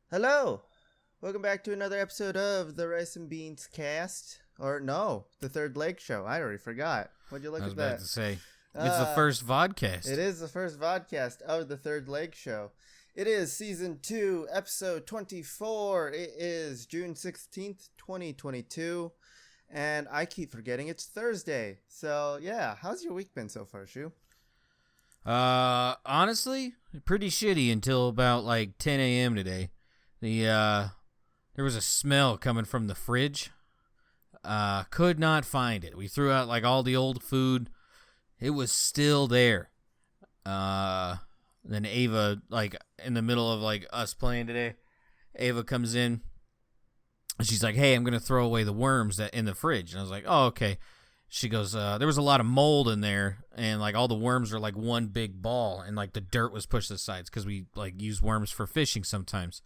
Hello! Welcome back to another episode of the Rice and Beans cast. Or no, the Third Leg Show. I already forgot. Would you look at that? I was about to say, it's the first vodcast. It is the first vodcast of the Third Leg Show. It is Season 2, Episode 24. It is June 16th, 2022. And I keep forgetting it's Thursday. So, yeah. How's your week been so far, Shu? Honestly, pretty shitty until about like 10 a.m. today. There was a smell coming from the fridge. Could not find it. We threw out like all the old food. It was still there. Then Ava, like in the middle of like us playing today, Ava comes in. And she's like, "Hey, I'm gonna throw away the worms that in the fridge." And I was like, "Oh, okay." She goes, "There was a lot of mold in there, and like all the worms are like one big ball, and like the dirt was pushed to the sides because we like use worms for fishing sometimes."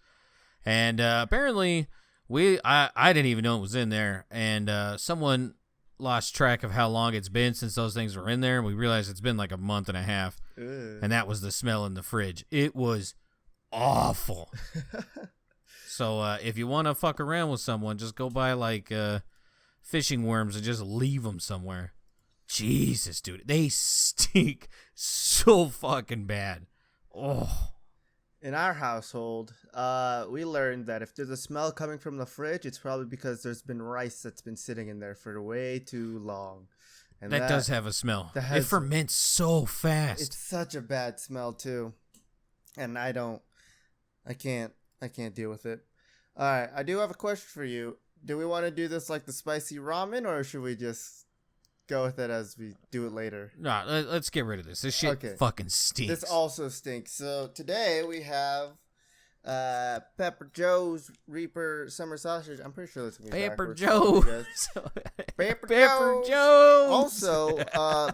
And apparently, I didn't even know it was in there, and someone lost track of how long it's been since those things were in there, and we realized it's been like a month and a half, and that was the smell in the fridge. It was awful. So if you want to fuck around with someone, just go buy like fishing worms and just leave them somewhere. Jesus, dude, they stink so fucking bad. Oh. In our household, we learned that if there's a smell coming from the fridge, it's probably because there's been rice that's been sitting in there for way too long. And that does have a smell. It ferments so fast. It's such a bad smell too, and I can't deal with it. All right, I do have a question for you. Do we want to do this like the spicy ramen, or should we just go with it as we do it later? No, let's get rid of this. This shit fucking stinks. This also stinks. So today we have Pepper Joe's Reaper Summer Sausage. I'm pretty sure this is going to be Pepper Joe. Pepper Joe. Also,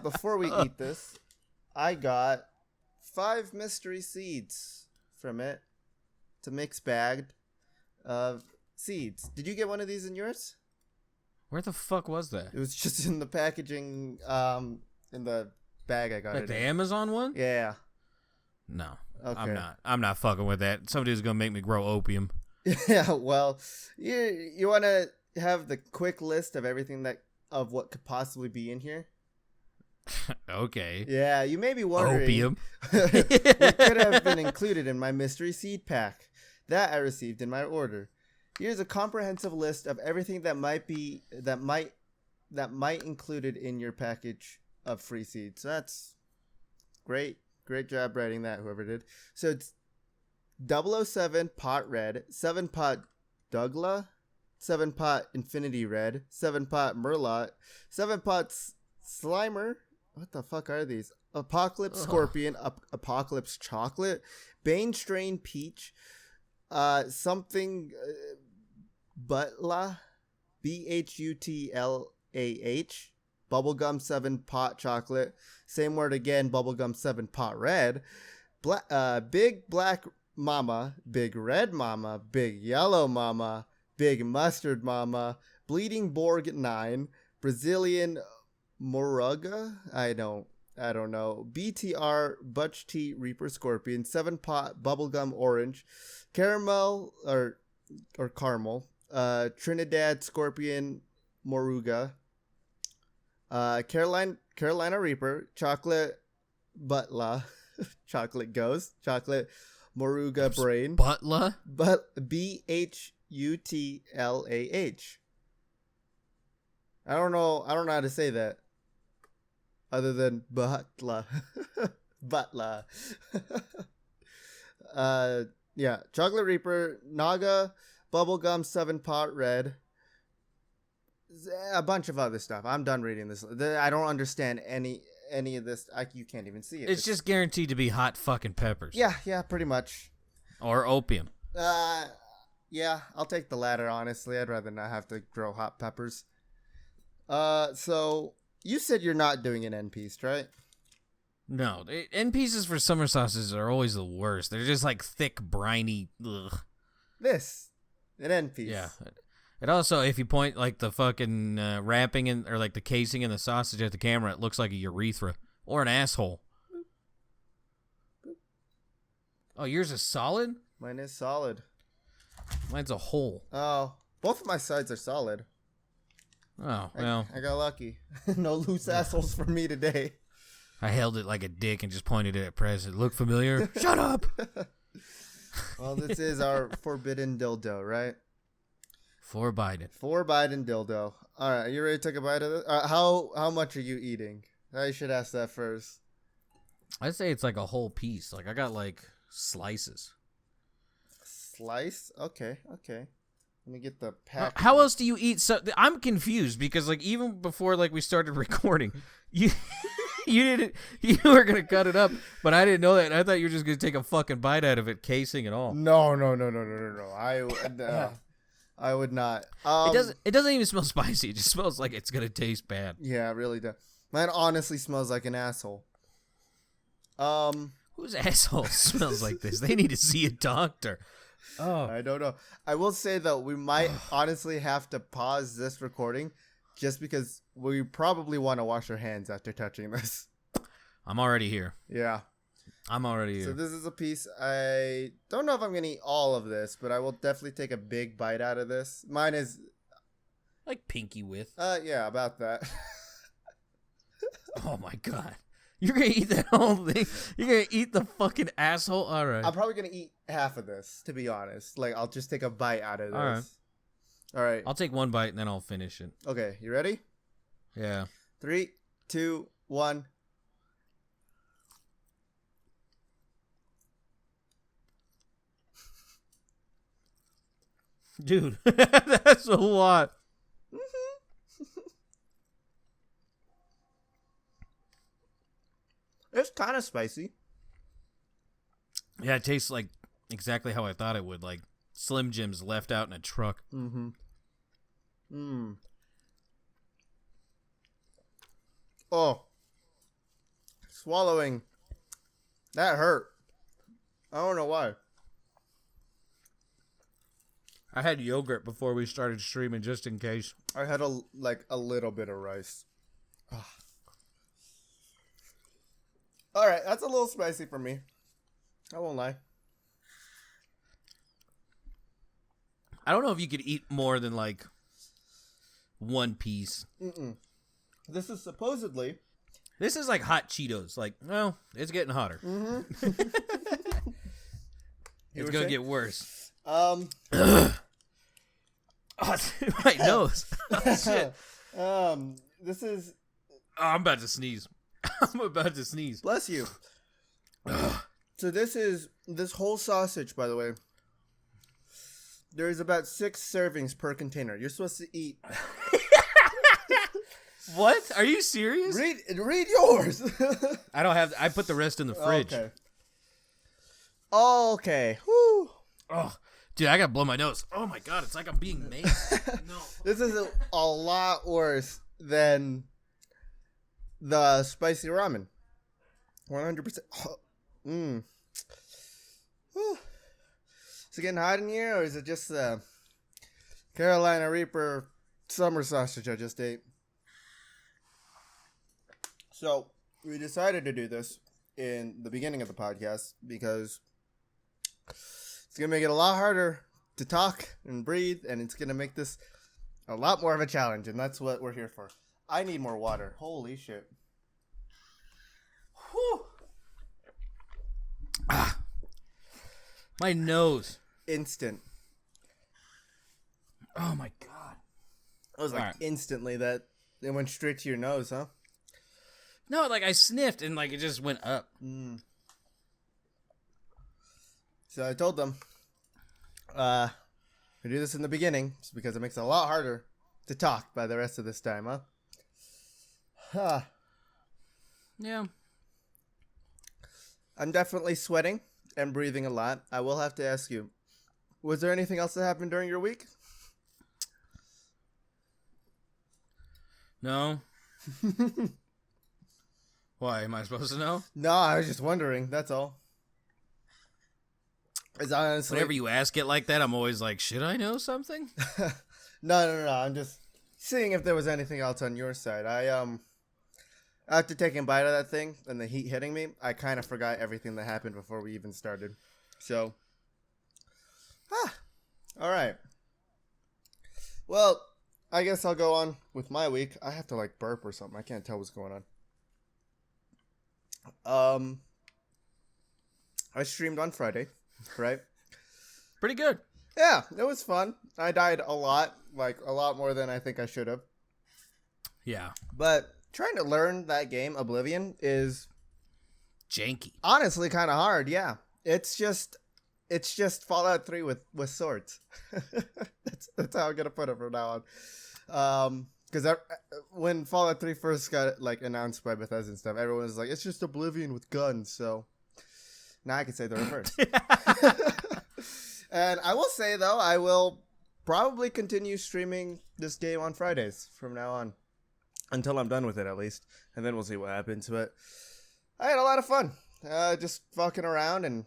before we eat this, I got 5 mystery seeds from it. It's a mixed bag of seeds. Did you get one of these in yours? Where the fuck was that? It was just in the packaging, in the bag I got it. Like the Amazon one? Yeah. No. Okay. I'm not fucking with that. Somebody's gonna make me grow opium. Yeah, well, you want to have the quick list of everything of what could possibly be in here? Okay. Yeah, you may be wondering. Opium. What could have been included in my mystery seed pack that I received in my order. Here's a comprehensive list of everything that might included in your package of free seeds. So that's great. Great job writing that, whoever did. So it's 007 Pot Red, 7 Pot Douglas, 7 Pot Infinity Red, 7 Pot Merlot, 7 Pot Slimer. What the fuck are these? Apocalypse Scorpion, Apocalypse Chocolate, Bane Strain Peach, something Butlah, Bhutlah, Bubblegum 7 Pot Chocolate, same word again, Bubblegum 7 Pot Red, Big Black Mama, Big Red Mama, Big Yellow Mama, Big Mustard Mama, Bleeding Borg 9, Brazilian Moruga, I don't know, BTR Butch Tea Reaper Scorpion, 7 Pot Bubblegum Orange, Caramel or Caramel, Trinidad Scorpion Moruga, Carolina Reaper, Chocolate Butler, Chocolate Ghost, Chocolate Moruga Brain, Butler, Bhutlah. I don't know how to say that other than Butler. Butler. Yeah, Chocolate Reaper, Naga, Bubblegum 7 Pot Red, a bunch of other stuff. I'm done reading this. I don't understand any of this. You can't even see it. It's just guaranteed to be hot fucking peppers. Yeah, pretty much. Or opium. Yeah, I'll take the latter, honestly. I'd rather not have to grow hot peppers. So you said you're not doing an end piece, right? No, end pieces for summer sauces are always the worst. They're just like thick, briny. Ugh. An end piece. Yeah. And also, if you point like the fucking wrapping or like the casing in the sausage at the camera, it looks like a urethra or an asshole. Oh, yours is solid? Mine is solid. Mine's a hole. Oh, both of my sides are solid. Oh, well. I got lucky. No loose assholes for me today. I held it like a dick and just pointed it at Prez. Look familiar? Shut up! Well, this is our Forbidden Dildo, right? For Biden. Dildo. All right, you ready to take a bite of this? How much are you eating? I should ask that first. I'd say it's like a whole piece. Like, I got, like, slices. Slice? Okay. Let me get the pack. How else do you eat? So I'm confused because, like, even before, like, we started recording, you were gonna cut it up, but I didn't know that. I thought you were just gonna take a fucking bite out of it, casing and all. No. I would not. It doesn't even smell spicy. It just smells like it's gonna taste bad. Yeah, it really does. Mine honestly smells like an asshole. Whose asshole smells like this? They need to see a doctor. Oh, I don't know. I will say though, we might honestly have to pause this recording just because we probably want to wash our hands after touching this. I'm already here. Yeah. I'm already here. So this is a piece. I don't know if I'm going to eat all of this, but I will definitely take a big bite out of this. Mine is like pinky width. Yeah, about that. Oh my God. You're going to eat that whole thing? You're going to eat the fucking asshole? All right. I'm probably going to eat half of this, to be honest. Like, I'll just take a bite out of this. All right. I'll take one bite and then I'll finish it. Okay, you ready? Yeah. 3, 2, 1. Dude, that's a lot. It's kind of spicy. Yeah, it tastes like exactly how I thought it would. Like Slim Jims left out in a truck. Oh. Swallowing. That hurt. I don't know why. I had yogurt before we started streaming just in case. I had a little bit of rice. Ugh. All right, that's a little spicy for me. I won't lie. I don't know if you could eat more than like one piece. This is supposedly. This is like hot Cheetos. Like, well, it's getting hotter. It's gonna get worse. Oh, my nose. Oh, shit. This is. Oh, I'm about to sneeze. I'm about to sneeze. Bless you. So this whole sausage, by the way. There's about 6 servings per container. You're supposed to eat. What? Are you serious? Read yours. I don't have. I put the rest in the fridge. Okay. Whew. Oh, dude, I gotta blow my nose. Oh my God, it's like I'm being maced. No. This is a lot worse than the spicy ramen. 100%. Is it getting hot in here, or is it just the Carolina Reaper summer sausage I just ate? So, we decided to do this in the beginning of the podcast because it's going to make it a lot harder to talk and breathe, and it's going to make this a lot more of a challenge, and that's what we're here for. I need more water. Holy shit. Whew. Ah, my nose. Instant. Oh my God. It was like instantly that it went straight to your nose, huh? No, like I sniffed and like it just went up. So I told them, we do this in the beginning just because it makes it a lot harder to talk by the rest of this time, huh? Yeah. I'm definitely sweating and breathing a lot. I will have to ask you, was there anything else that happened during your week? No. Why, am I supposed to know? No, I was just wondering. That's all. It's honestly... Whenever you ask it like that, I'm always like, should I know something? No. I'm just seeing if there was anything else on your side. After taking a bite of that thing and the heat hitting me, I kind of forgot everything that happened before we even started. So, All right. Well, I guess I'll go on with my week. I have to like burp or something. I can't tell what's going on. I streamed on Friday, right? Pretty good. Yeah, it was fun. I died a lot, like a lot more than I think I should have. Yeah. But trying to learn that game, Oblivion, is janky. Honestly, kind of hard. Yeah, it's just Fallout 3 with swords. that's how I'm gonna put it from now on. Because when Fallout 3 first got like announced by Bethesda and stuff, everyone was like, "It's just Oblivion with guns." So now I can say the reverse. And I will say though, I will probably continue streaming this game on Fridays from now on until I'm done with it at least, and then we'll see what happens. But I had a lot of fun, just fucking around and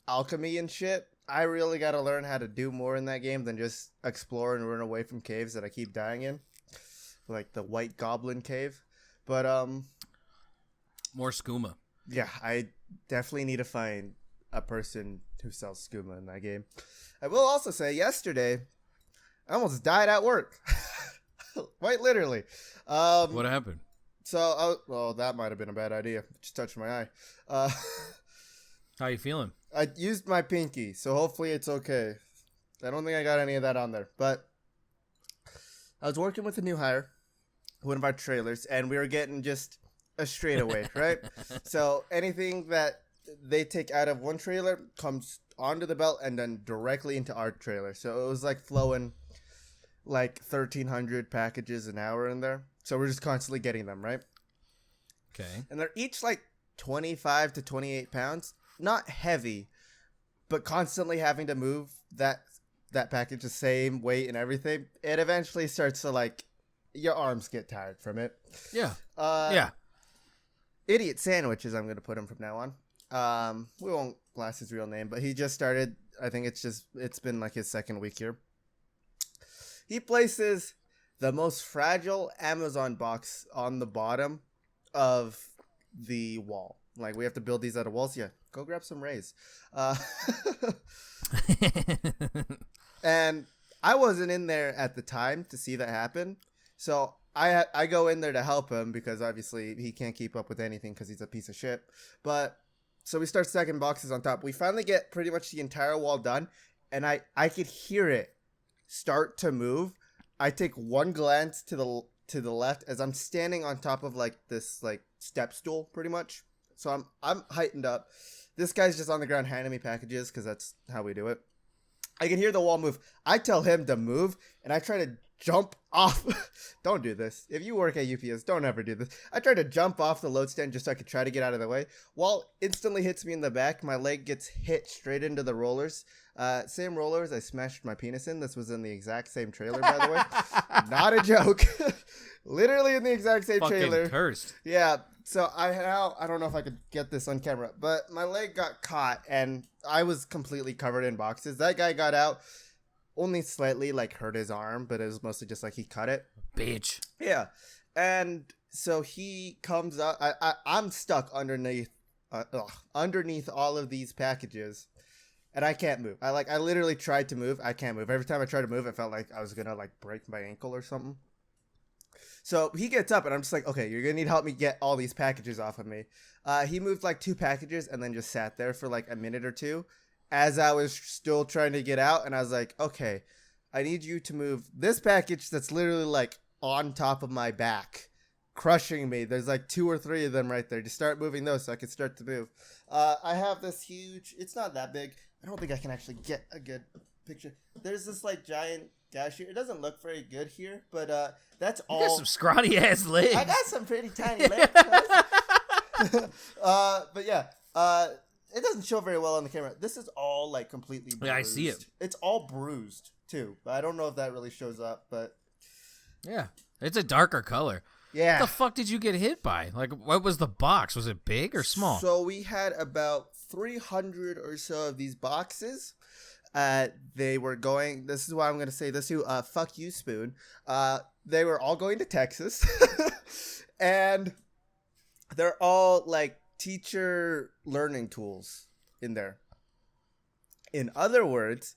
alchemy and shit. I really got to learn how to do more in that game than just explore and run away from caves that I keep dying in, like the White Goblin cave. But more skooma. Yeah, I definitely need to find a person who sells skooma in that game. I will also say, yesterday I almost died at work. Quite literally. What happened? So, well, that might have been a bad idea. Just touched my eye. How you feeling? I used my pinky, so hopefully it's okay. I don't think I got any of that on there. But I was working with a new hire, one of our trailers, and we were getting just a straightaway, right? So anything that they take out of one trailer comes onto the belt and then directly into our trailer. So it was like flowing like 1,300 packages an hour in there. So we're just constantly getting them, right? Okay. And they're each like 25 to 28 pounds. Not heavy, but constantly having to move that package the same weight and everything. It eventually starts to like, your arms get tired from it. Yeah. Yeah. Idiot Sandwiches, I'm going to put him from now on. We won't blast his real name, but he just started. I think it's been like his second week here. He places the most fragile Amazon box on the bottom of the wall. Like, we have to build these out of walls. Yeah, go grab some rays. And I wasn't in there at the time to see that happen. So I go in there to help him because obviously he can't keep up with anything because he's a piece of shit. But so we start stacking boxes on top. We finally get pretty much the entire wall done. And I could hear it start to move. I take one glance to the left as I'm standing on top of like this like step stool pretty much. So I'm heightened up. This guy's just on the ground handing me packages because that's how we do it. I can hear the wall move. I tell him to move, and I try to jump off. Don't do this. If you work at UPS, don't ever do this. I try to jump off the load stand just so I could try to get out of the way. Wall instantly hits me in the back. My leg gets hit straight into the rollers. Same rollers I smashed my penis in. This was in the exact same trailer, by the way. Not a joke. Literally in the exact same trailer. Fucking cursed. Yeah. So I don't know if I could get this on camera, but my leg got caught and I was completely covered in boxes. That guy got out, only slightly like hurt his arm, but it was mostly just like he cut it. Bitch. Yeah. And so he comes up. I'm stuck underneath all of these packages, and I can't move. I literally tried to move. I can't move. Every time I tried to move, it felt like I was gonna like break my ankle or something. So he gets up, and I'm just like, okay, you're going to need help me get all these packages off of me. He moved like 2 packages and then just sat there for like a minute or two as I was still trying to get out. And I was like, okay, I need you to move this package that's literally like on top of my back, crushing me. There's like 2 or 3 of them right there. Just start moving those so I can start to move. I have this huge, it's not that big. I don't think I can actually get a good picture. There's this like giant gash here. It doesn't look very good here, but that's all. You got some scrawny ass legs. I got some pretty tiny legs. But yeah, it doesn't show very well on the camera. This is all like completely bruised. Yeah, I see it. It's all bruised too, but I don't know if that really shows up. But yeah, it's a darker color. Yeah. What the fuck did you get hit by? Like, what was the box? Was it big or small? So we had about 300 or so of these boxes. They were going, this is why I'm going to say this too, fuck you, Spoon. They were all going to Texas. And they're all like teacher learning tools in there. In other words,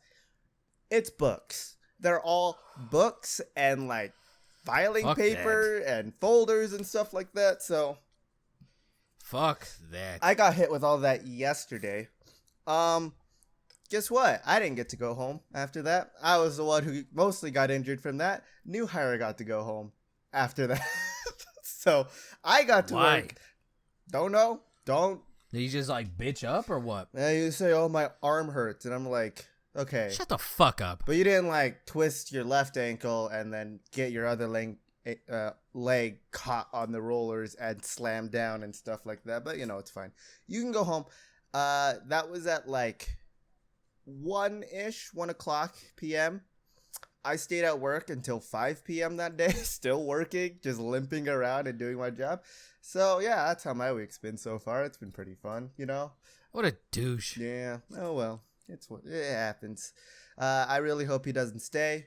It's books. They're all books and like filing Fuck paper and folders and stuff like that. So fuck that. I got hit with all that yesterday. Guess what? I didn't get to go home after that. I was the one who mostly got injured from that. New hire got to go home after that. So I got to work. Don't know. Don't. Did you just like bitch up or what? You say, oh, my arm hurts. And I'm like, okay. Shut the fuck up. But you didn't like twist your left ankle and then get your other leg caught on the rollers and slam down and stuff like that. But, it's fine. You can go home. That was at like 1 o'clock p.m. I stayed at work until 5 p.m. that day, still working, just limping around and doing my job. So, yeah, that's how my week's been so far. It's been pretty fun, What a douche. Yeah. Oh, well, it happens. I really hope he doesn't stay.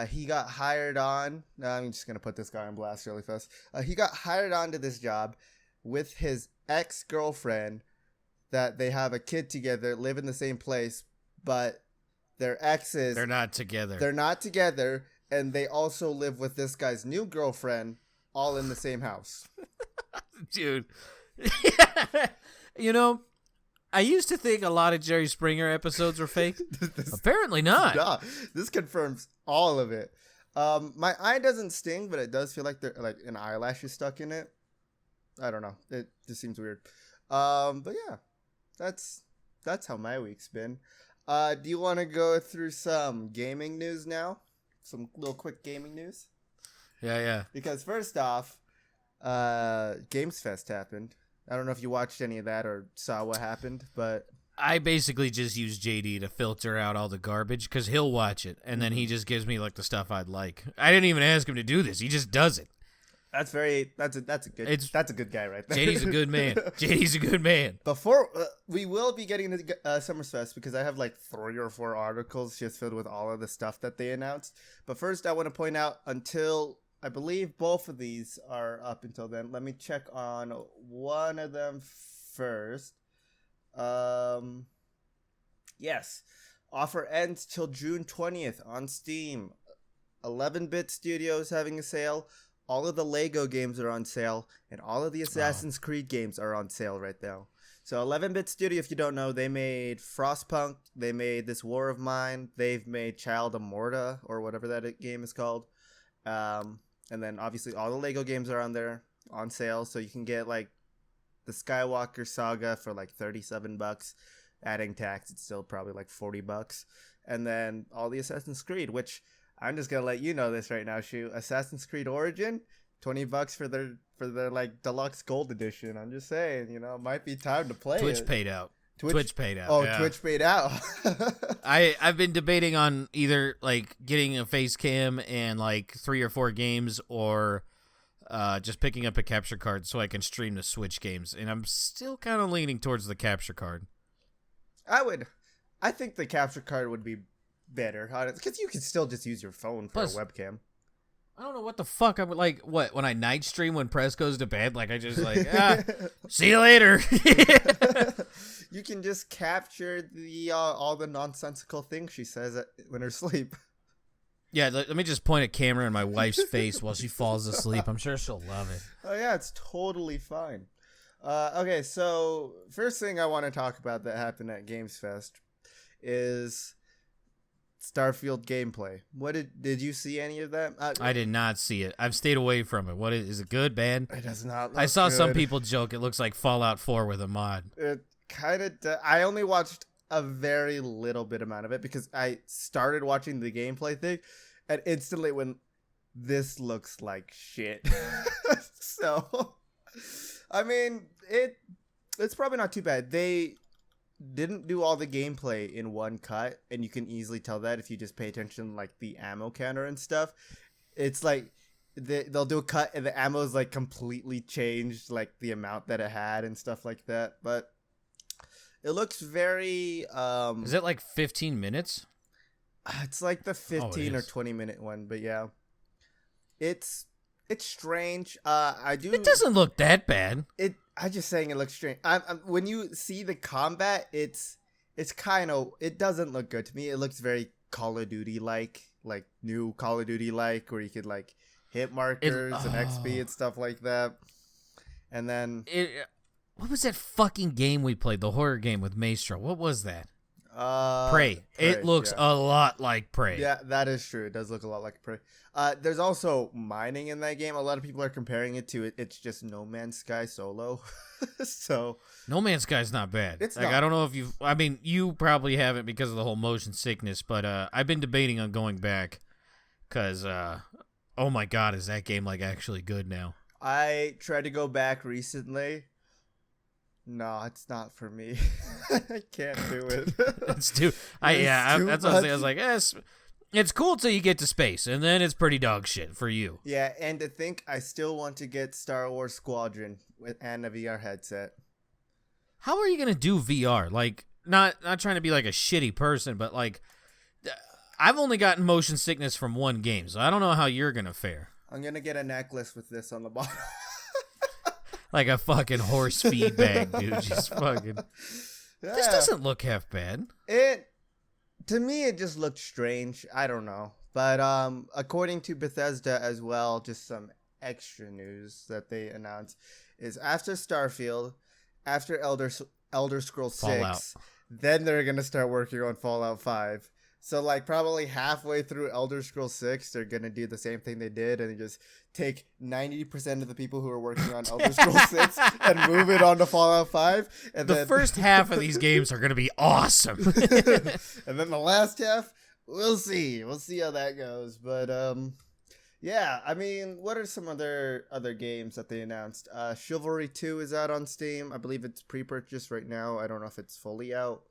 He got hired on. I'm just going to put this guy on blast really fast. He got hired on to this job with his ex-girlfriend that they have a kid together, live in the same place, but their exes. They're not together. They're not together, and they also live with this guy's new girlfriend all in the same house. Dude. I used to think a lot of Jerry Springer episodes were fake. Apparently not. No, this confirms all of it. My eye doesn't sting, but it does feel like like an eyelash is stuck in it. I don't know. It just seems weird. But yeah, that's how my week's been. Do you want to go through some gaming news now? Some little quick gaming news? Yeah. Because first off, Games Fest happened. I don't know if you watched any of that or saw what happened, but I basically just use JD to filter out all the garbage because he'll watch it, and then he just gives me like the stuff I'd like. I didn't even ask him to do this. He just does it. That's a good guy right there. JD's a good man. JD's a good man. Before we will be getting to Summer's Fest because I have like 3 or 4 articles just filled with all of the stuff that they announced. But first, I want to point out until I believe both of these are up until then. Let me check on one of them first. Yes, offer ends till June 20th on Steam. 11-Bit Studios having a sale. All of the Lego games are on sale, and all of the Assassin's Creed games are on sale right now. So 11-Bit Studio, if you don't know, they made Frostpunk, they made This War of Mine, they've made Child of Morta, or whatever that game is called. And then obviously all the Lego games are on there on sale, so you can get like the Skywalker Saga for like $37. Adding tax, it's still probably like $40. And then all the Assassin's Creed, which I'm just gonna let you know this right now, Shu. Assassin's Creed Origin, $20 for their like deluxe gold edition. I'm just saying, it might be time to play. Twitch paid out. Twitch paid out. Oh, yeah. Twitch paid out. I've been debating on either like getting a face cam and like 3 or 4 games, or just picking up a capture card so I can stream the Switch games. And I'm still kind of leaning towards the capture card. I think the capture card would be better, because you can still just use your phone for a webcam. I don't know what the fuck I would like. What, when I night stream when Press goes to bed, like I just like see you later. You can just capture the all the nonsensical things she says when her sleep. Yeah, let me just point a camera in my wife's face while she falls asleep. I'm sure she'll love it. Oh yeah, it's totally fine. Okay, so first thing I want to talk about that happened at Games Fest is Starfield gameplay. What did you see any of that? I did not see it. I've stayed away from it. What is it good, bad? It does not look I saw good. Some people joke it looks like Fallout 4 with a mod. It kind of I only watched a very little bit amount of it because I started watching the gameplay thing and instantly went, this looks like shit. So I mean, it's probably not too bad. They didn't do all the gameplay in one cut, and you can easily tell that if you just pay attention, like the ammo counter and stuff. It's like they'll do a cut and the ammo's like completely changed, like the amount that it had and stuff like that. But it looks very Is it like 15 minutes? It's like the 15 or 20 minute one, but yeah. It's strange. It doesn't look that bad. I'm just saying it looks strange. When you see the combat, it's it doesn't look good to me. It looks very Call of Duty like new Call of Duty like, where you could like hit markers and XP and stuff like that. And then what was that fucking game we played? The horror game with Maestro. What was that? Prey. It looks a lot like Prey. Yeah, that is true. It does look a lot like Prey. There's also mining in that game. A lot of people are comparing it to It's just No Man's Sky solo. So No Man's Sky's not bad. It's like, not. I don't know if you probably haven't because of the whole motion sickness, but I've been debating on going back because, oh my God, is that game like actually good now? I tried to go back recently. No, it's not for me. I can't do it. That's what I was saying. I was like, it's cool till you get to space, and then it's pretty dog shit for you. Yeah, and to think I still want to get Star Wars Squadron and a VR headset. How are you gonna do VR? Like, not trying to be like a shitty person, but like, I've only gotten motion sickness from one game, so I don't know how you're gonna fare. I'm gonna get a necklace with this on the bottom. Like a fucking horse feed bag, dude. Just fucking. Yeah. This doesn't look half bad. To me, it just looked strange. I don't know, but according to Bethesda as well, just some extra news that they announced is after Starfield, after Elder Scrolls 6, Fallout. Then they're gonna start working on Fallout 5. So, like, probably halfway through Elder Scrolls 6, they're going to do the same thing they did and just take 90% of the people who are working on Elder Scrolls 6 and move it on to Fallout 5. And the first half of these games are going to be awesome. And then the last half, we'll see. We'll see how that goes. But, yeah, I mean, what are some other games that they announced? Chivalry 2 is out on Steam. I believe it's pre-purchased right now. I don't know if it's fully out.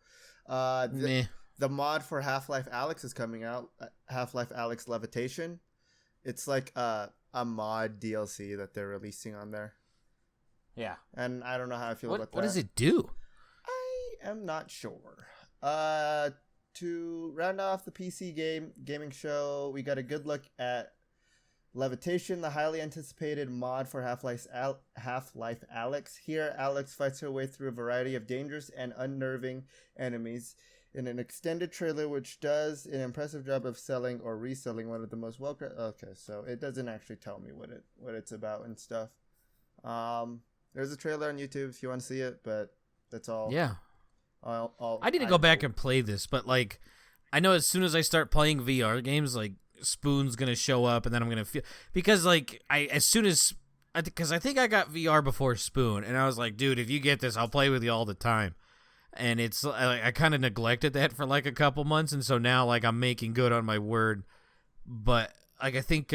The mod for Half-Life Alyx is coming out. Half-Life Alyx Levitation. It's like a mod DLC that they're releasing on there. Yeah. And I don't know how I feel about that. What does it do? I am not sure. To round off the PC gaming show, we got a good look at Levitation, the highly anticipated mod for Half-Life Alyx. Here, Alyx fights her way through a variety of dangerous and unnerving enemies in an extended trailer, which does an impressive job of selling or reselling one of the most welcome. Okay, so it doesn't actually tell me what it's about and stuff. There's a trailer on YouTube if you want to see it, but that's all. Yeah. I need to go back and play this, but like, I know as soon as I start playing VR games, like Spoon's gonna show up, and then I'm gonna feel because like because I think I got VR before Spoon, and I was like, dude, if you get this, I'll play with you all the time. And it's I kind of neglected that for like a couple months, and so now like I'm making good on my word. But like I think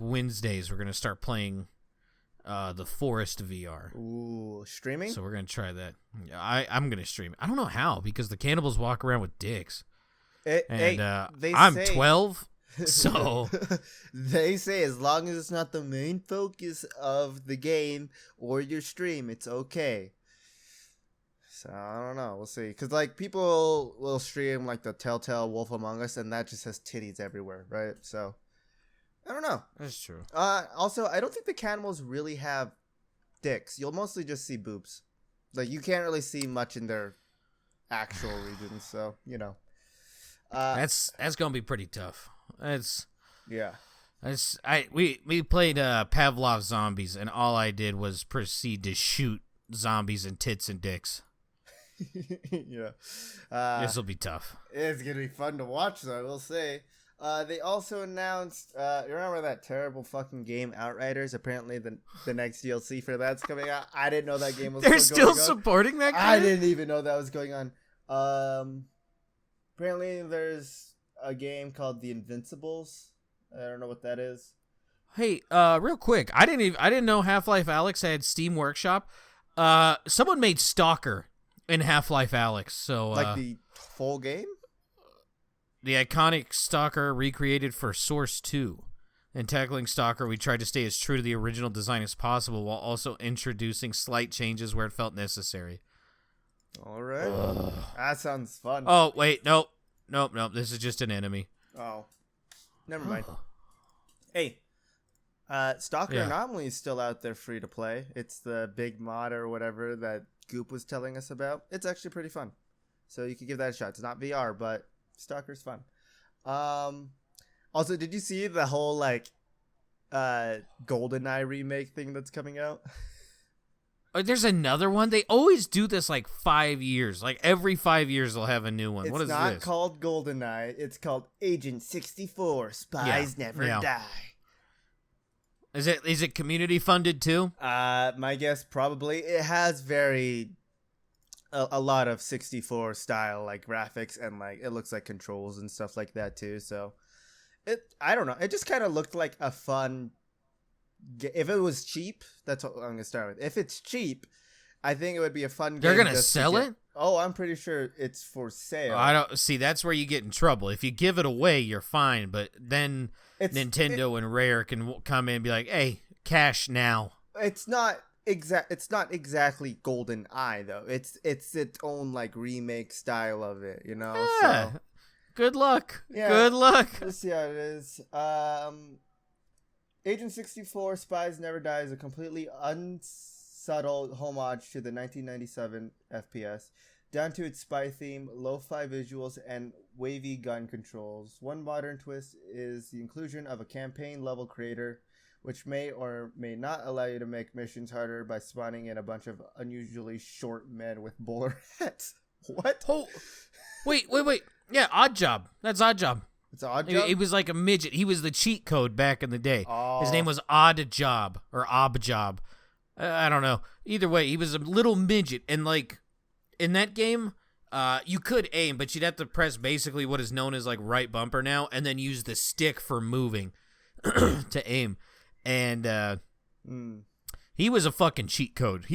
Wednesdays we're gonna start playing the Forest VR. Ooh, streaming? So we're gonna try that. I'm gonna stream it. I don't know how because the cannibals walk around with dicks. I'm 12, so they say as long as it's not the main focus of the game or your stream, it's okay. So I don't know. We'll see. Because like people will stream like the Telltale Wolf Among Us, and that just has titties everywhere, right? So I don't know. That's true. Also, I don't think the cannibals really have dicks. You'll mostly just see boobs. Like you can't really see much in their actual regions. So you know. That's gonna be pretty tough. Yeah. We played Pavlov Zombies, and all I did was proceed to shoot zombies and tits and dicks. Yeah. This will be tough. It's gonna be fun to watch, though. I will say. They also announced. You remember that terrible fucking game Outriders? Apparently, the next DLC for that's coming out. I didn't know that game was. They're still supporting that game? I didn't even know that was going on. Apparently, there's a game called The Invincibles. I don't know what that is. Hey, real quick, I didn't know Half-Life Alyx had Steam Workshop. Someone made Stalker in Half-Life Alyx, so like the full game. The iconic Stalker recreated for Source 2. In tackling Stalker, we tried to stay as true to the original design as possible while also introducing slight changes where it felt necessary. All right. That sounds fun. Oh, wait, nope. This is just an enemy. Oh. Never mind. Hey. Stalker Anomaly is still out there free to play. It's the big mod or whatever that Goop was telling us about. It's actually pretty fun. So you can give that a shot. It's not VR, but Stalker's fun. Also, did you see the whole like GoldenEye remake thing that's coming out? Oh, there's another one. They always do this like 5 years. Like every 5 years they'll have a new one. What is this? It's not called GoldenEye. It's called Agent 64. Spies never die. Is it community funded too? My guess probably. It has a lot of 64 style like graphics, and like it looks like controls and stuff like that too. So I don't know. It just kind of looked like a fun. If it was cheap, that's what I'm gonna start with. If it's cheap, I think it would be a fun game. They're gonna sell it? Oh, I'm pretty sure it's for sale. I don't see. That's where you get in trouble. If you give it away, you're fine. But then Nintendo and Rare can come in and be like, "Hey, cash now." It's not exactly GoldenEye though. It's its own like remake style of it. You know. Yeah. So, good luck. Yeah, good luck. Let's see how it is. Agent 64 Spies Never Die is a completely unsubtle homage to the 1997 FPS, down to its spy theme, lo-fi visuals, and wavy gun controls. One modern twist is the inclusion of a campaign-level creator, which may or may not allow you to make missions harder by spawning in a bunch of unusually short men with bowler hats. What? Oh, wait. Yeah, Odd Job. That's Odd Job. It's Odd Job? He was like a midget. He was the cheat code back in the day. Oh. His name was Odd Job or Ob Job. I don't know. Either way, he was a little midget. And like in that game, you could aim, but you'd have to press basically what is known as like right bumper now, and then use the stick for moving to aim. And he was a fucking cheat code.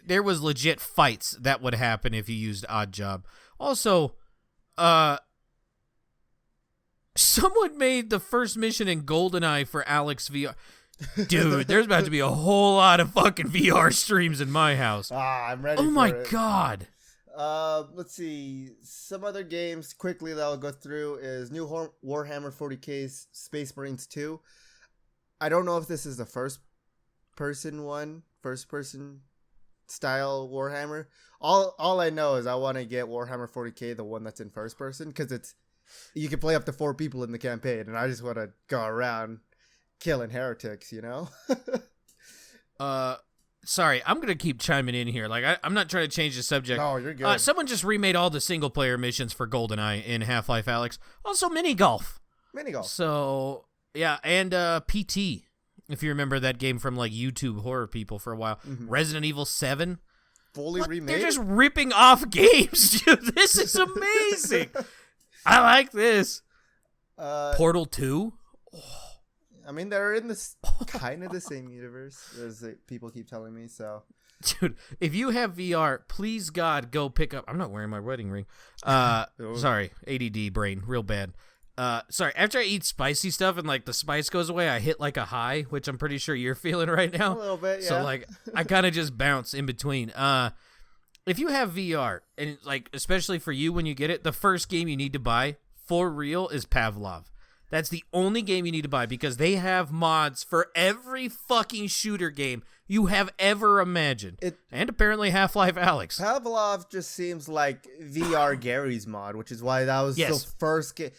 There was legit fights that would happen if you used Odd Job. Also, someone made the first mission in GoldenEye for Alex VR. Dude, there's about to be a whole lot of fucking VR streams in my house. I'm ready. Oh my god. Let's see. Some other games quickly that I'll go through is new Warhammer 40k Space Marines 2. I don't know if this is the first person style Warhammer. All I know is I want to get Warhammer 40k, the one that's in first person, because you can play up to 4 people in the campaign, and I just want to go around killing heretics, you know? Sorry, I'm gonna keep chiming in here. Like I'm not trying to change the subject. No, you're good. Someone just remade all the single player missions for GoldenEye in Half-Life Alyx. Also mini golf. So yeah, and PT. If you remember that game from like YouTube horror people for a while. Mm-hmm. Resident Evil 7. Fully remade? They're just ripping off games, dude. This is amazing. I like this. Portal 2. Oh. I mean, they're in this kind of the same universe, as people keep telling me, so. Dude, if you have VR, please, God, go pick up. I'm not wearing my wedding ring. Sorry, ADD brain, real bad. Sorry, after I eat spicy stuff and, like, the spice goes away, I hit, like, a high, which I'm pretty sure you're feeling right now. A little bit, yeah. So, like, I kind of just bounce in between. If you have VR, and, like, especially for you when you get it, the first game you need to buy, for real, is Pavlov. That's the only game you need to buy, because they have mods for every fucking shooter game you have ever imagined. And apparently Half-Life Alyx. Pavlov just seems like VR Gary's mod, which is why that was the first game.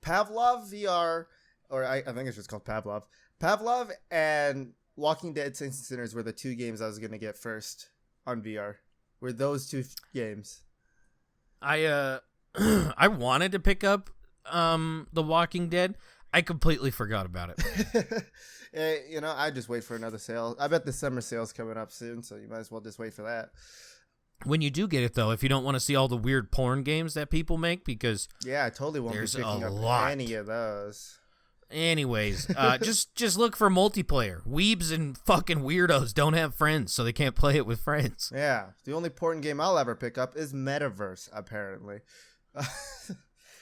Pavlov VR, or I think it's just called Pavlov. Pavlov and Walking Dead Saints and Sinners were the 2 games I was going to get first on VR. Were those 2 games. I wanted to pick up The Walking Dead. I completely forgot about it. You know, I just wait for another sale. I bet the summer sale's coming up soon, so you might as well just wait for that. When you do get it, though, if you don't want to see all the weird porn games that people make, because yeah, I totally won't be picking up any of those. Anyways, just look for multiplayer. Weebs and fucking weirdos don't have friends, so they can't play it with friends. Yeah, the only porn game I'll ever pick up is Metaverse, apparently.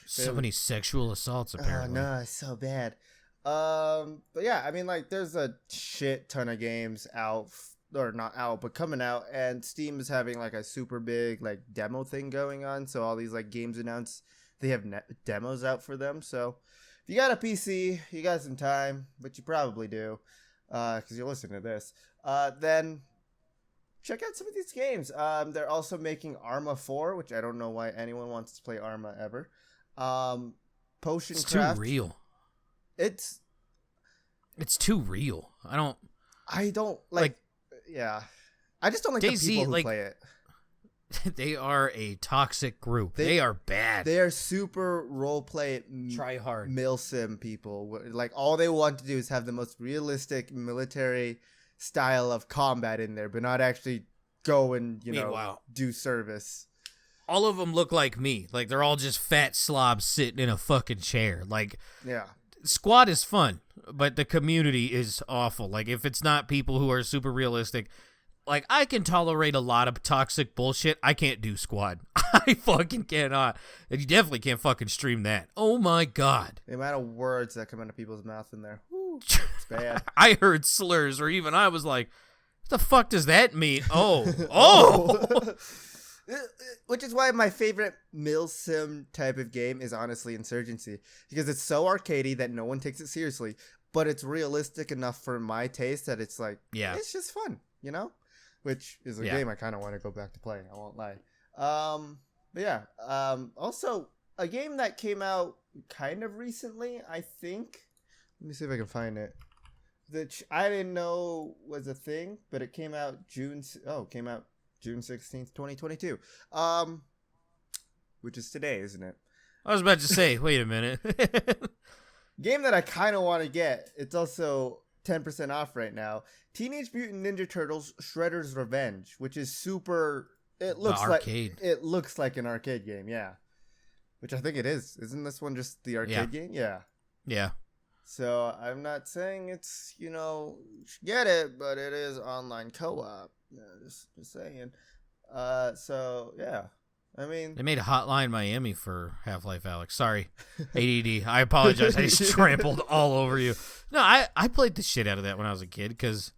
So many sexual assaults, apparently. Oh, no, it's so bad. But yeah, I mean, like, there's a shit ton of games out, or not out, but coming out, and Steam is having, like, a super big, like, demo thing going on, so all these, like, games announced, they have demos out for them, so if you got a PC, you got some time, but you probably do, because you're listening to this, then check out some of these games. They're also making Arma 4, which I don't know why anyone wants to play Arma ever. Potion It's Craft. too real. It's too real. I don't like yeah. I just don't like DayZ, the people who play it. They are a toxic group. They are bad. They are super roleplay Try hard milsim people. Like all they want to do is have the most realistic military style of combat in there, but not actually go and do service. All of them look like me. Like they're all just fat slobs sitting in a fucking chair. Like yeah. Squad is fun, but the community is awful. Like if it's not people who are super realistic. Like, I can tolerate a lot of toxic bullshit. I can't do Squad. I fucking cannot. And you definitely can't fucking stream that. Oh, my God. The amount of words that come out of people's mouth in there. Whew, it's bad. I heard slurs, or even I was like, what the fuck does that mean? Oh. Which is why my favorite milsim type of game is honestly Insurgency. Because it's so arcadey that no one takes it seriously. But it's realistic enough for my taste that it's like, it's just fun, you know? Which is a game I kind of want to go back to playing. I won't lie. But yeah. Also, a game that came out kind of recently, I think. Let me see if I can find it. That I didn't know was a thing, but it came out June 16th, 2022. Which is today, isn't it? I was about to say, wait a minute. Game that I kind of want to get. It's also 10% off right now. Teenage Mutant Ninja Turtles Shredder's Revenge, which is super. It looks like an arcade game, yeah. Which I think it is. Isn't this one just the arcade game? Yeah. Yeah. So I'm not saying it's get it, but it is online co-op. Yeah, just saying. So yeah. I mean, they made a Hotline Miami for Half-Life Alyx. Sorry, ADD. I apologize. I just trampled all over you. No, I played the shit out of that when I was a kid because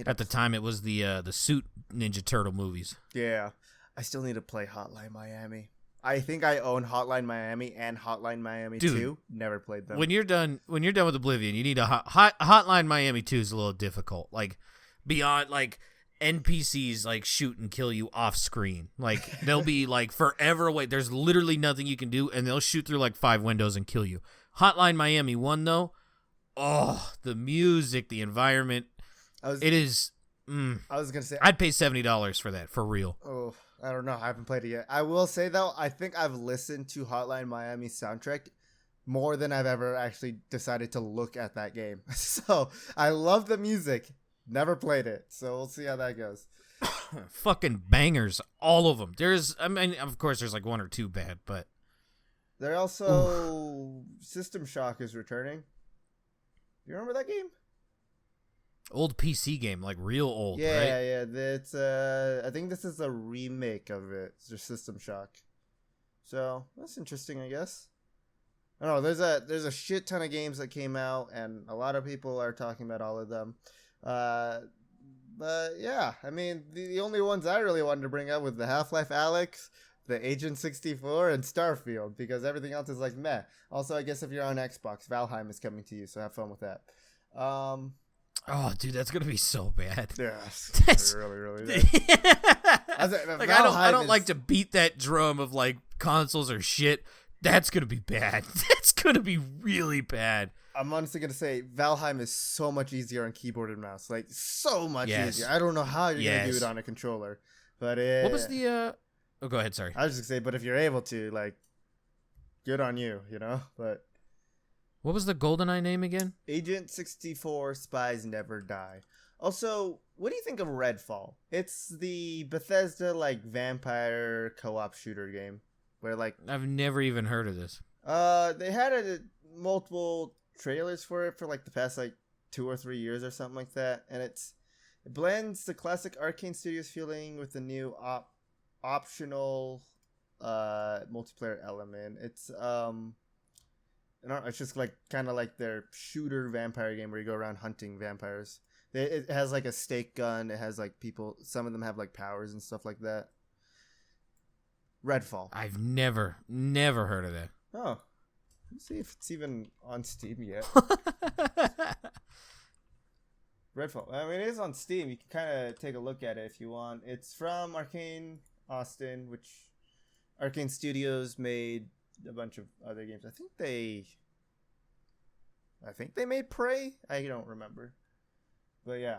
at the time it was the Suit Ninja Turtle movies. Yeah, I still need to play Hotline Miami. I think I own Hotline Miami and Hotline Miami 2. Never played them. When you're done with Oblivion, you need a Hotline Miami 2 is a little difficult. Like beyond like. NPCs like shoot and kill you off screen. Like they'll be like forever away. There's literally nothing you can do, and they'll shoot through like 5 windows and kill you. Hotline Miami 1 though, the music, the environment, I was gonna say I'd pay $70 for that for real. Oh, I don't know. I haven't played it yet. I will say though, I think I've listened to Hotline Miami soundtrack more than I've ever actually decided to look at that game. So I love the music. Never played it, so we'll see how that goes. Fucking bangers, all of them. Of course, there's like 1 or 2 bad, but they're also System Shock is returning. Do you remember that game? Old PC game, like real old. Yeah, right? yeah. It's I think this is a remake of it. It's just System Shock. So that's interesting, I guess. I don't know. There's a shit ton of games that came out, and a lot of people are talking about all of them. But yeah, I mean, the only ones I really wanted to bring up was the Half-Life Alyx, the Agent 64, and Starfield, because everything else is like meh. Also, I guess if you're on Xbox, Valheim is coming to you, so have fun with that. Oh, dude, that's gonna be so bad. Yeah, that's really, really bad. I don't like to beat that drum of like consoles or shit. That's gonna be bad. That's gonna be really bad. I'm honestly going to say Valheim is so much easier on keyboard and mouse. Like, so much easier. I don't know how you're going to do it on a controller. But what was the... Oh, go ahead, sorry. I was just going to say, but if you're able to, like, good on you, you know? But what was the GoldenEye name again? Agent 64 Spies Never Die. Also, what do you think of Redfall? It's the Bethesda, like, vampire co-op shooter game. Where, like... I've never even heard of this. They had multiple trailers for it for like the past like 2 or 3 years or something like that, and it blends the classic Arcane Studios feeling with the new optional multiplayer element. It's it's just like kind of like their shooter vampire game where you go around hunting vampires. It has like a stake gun. It has like people. Some of them have like powers and stuff like that. Redfall. I've never heard of that. Oh. Let's see if it's even on Steam yet. Redfall. I mean, it is on Steam. You can kind of take a look at it if you want. It's from Arcane Austin, which Arcane Studios made a bunch of other games. I think they made Prey. I don't remember. But yeah,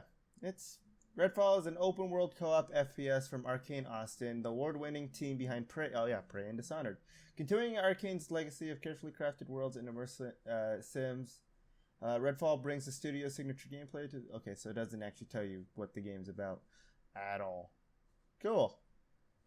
Redfall is an open world co-op FPS from Arcane Austin, the award-winning team behind Prey. Oh yeah, Prey and Dishonored. Continuing Arcane's legacy of carefully crafted worlds and immersive sims, Redfall brings the studio's signature gameplay to... Okay, so it doesn't actually tell you what the game's about at all. Cool.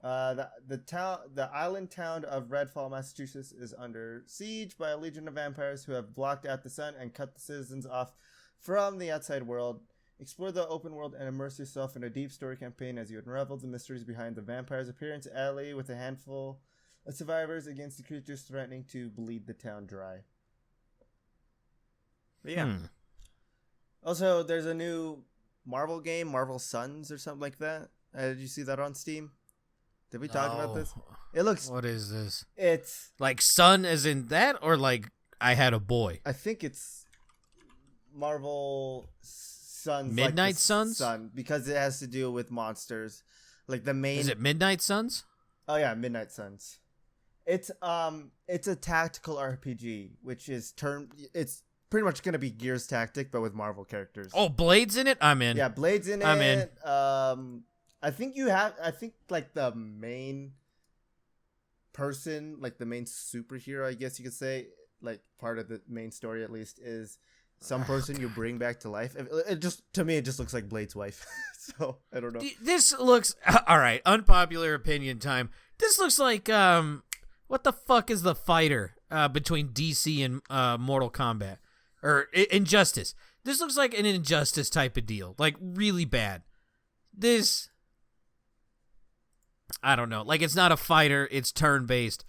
The island town of Redfall, Massachusetts is under siege by a legion of vampires who have blocked out the sun and cut the citizens off from the outside world. Explore the open world and immerse yourself in a deep story campaign as you unravel the mysteries behind the vampires' appearance, ally with a handful of survivors against the creatures threatening to bleed the town dry. But yeah. Also, there's a new Marvel game, Marvel Suns or something like that. Did you see that on Steam? Did we talk about this? It looks... What is this? It's... Like Sun as in that, or like I had a boy? I think it's Marvel Suns. Midnight like Suns? Sun, because it has to do with monsters. Like the main... Is it Midnight Suns? Oh yeah, Midnight Suns. It's a tactical RPG, which is it's pretty much gonna be Gears Tactic, but with Marvel characters. Oh, Blade's in it? I'm in. Yeah, Blade's in it. I'm in. I think like the main person, like the main superhero, I guess you could say, like part of the main story at least, is some person you bring back to life. To me, it just looks like Blade's wife. So I don't know. This looks all right. Unpopular opinion time. This looks like what the fuck is the fighter between DC and Mortal Kombat or Injustice? This looks like an Injustice type of deal, like really bad. This, I don't know. Like, it's not a fighter, it's turn-based,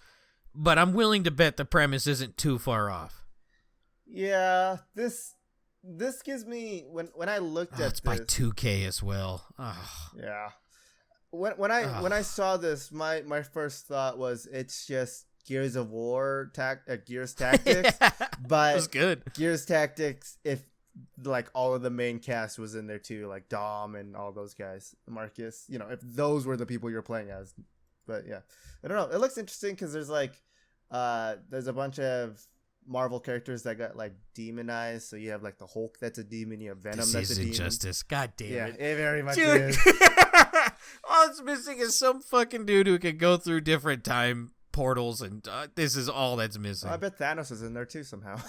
but I'm willing to bet the premise isn't too far off. Yeah, this gives me when I looked at it's by 2K as well. Oh. Yeah. When I saw this, my first thought was it's just Gears of War Gears Tactics, but it was good. Gears Tactics if like all of the main cast was in there too, like Dom and all those guys, Marcus, if those were the people you're playing as. But yeah, I don't know, it looks interesting because there's a bunch of Marvel characters that got like demonized. So you have like the Hulk that's a demon, you have Venom that's a demon. Injustice. God damn it. Yeah, it very much is. All it's missing is some fucking dude who can go through different time portals, and this is all that's missing. I bet Thanos is in there too somehow.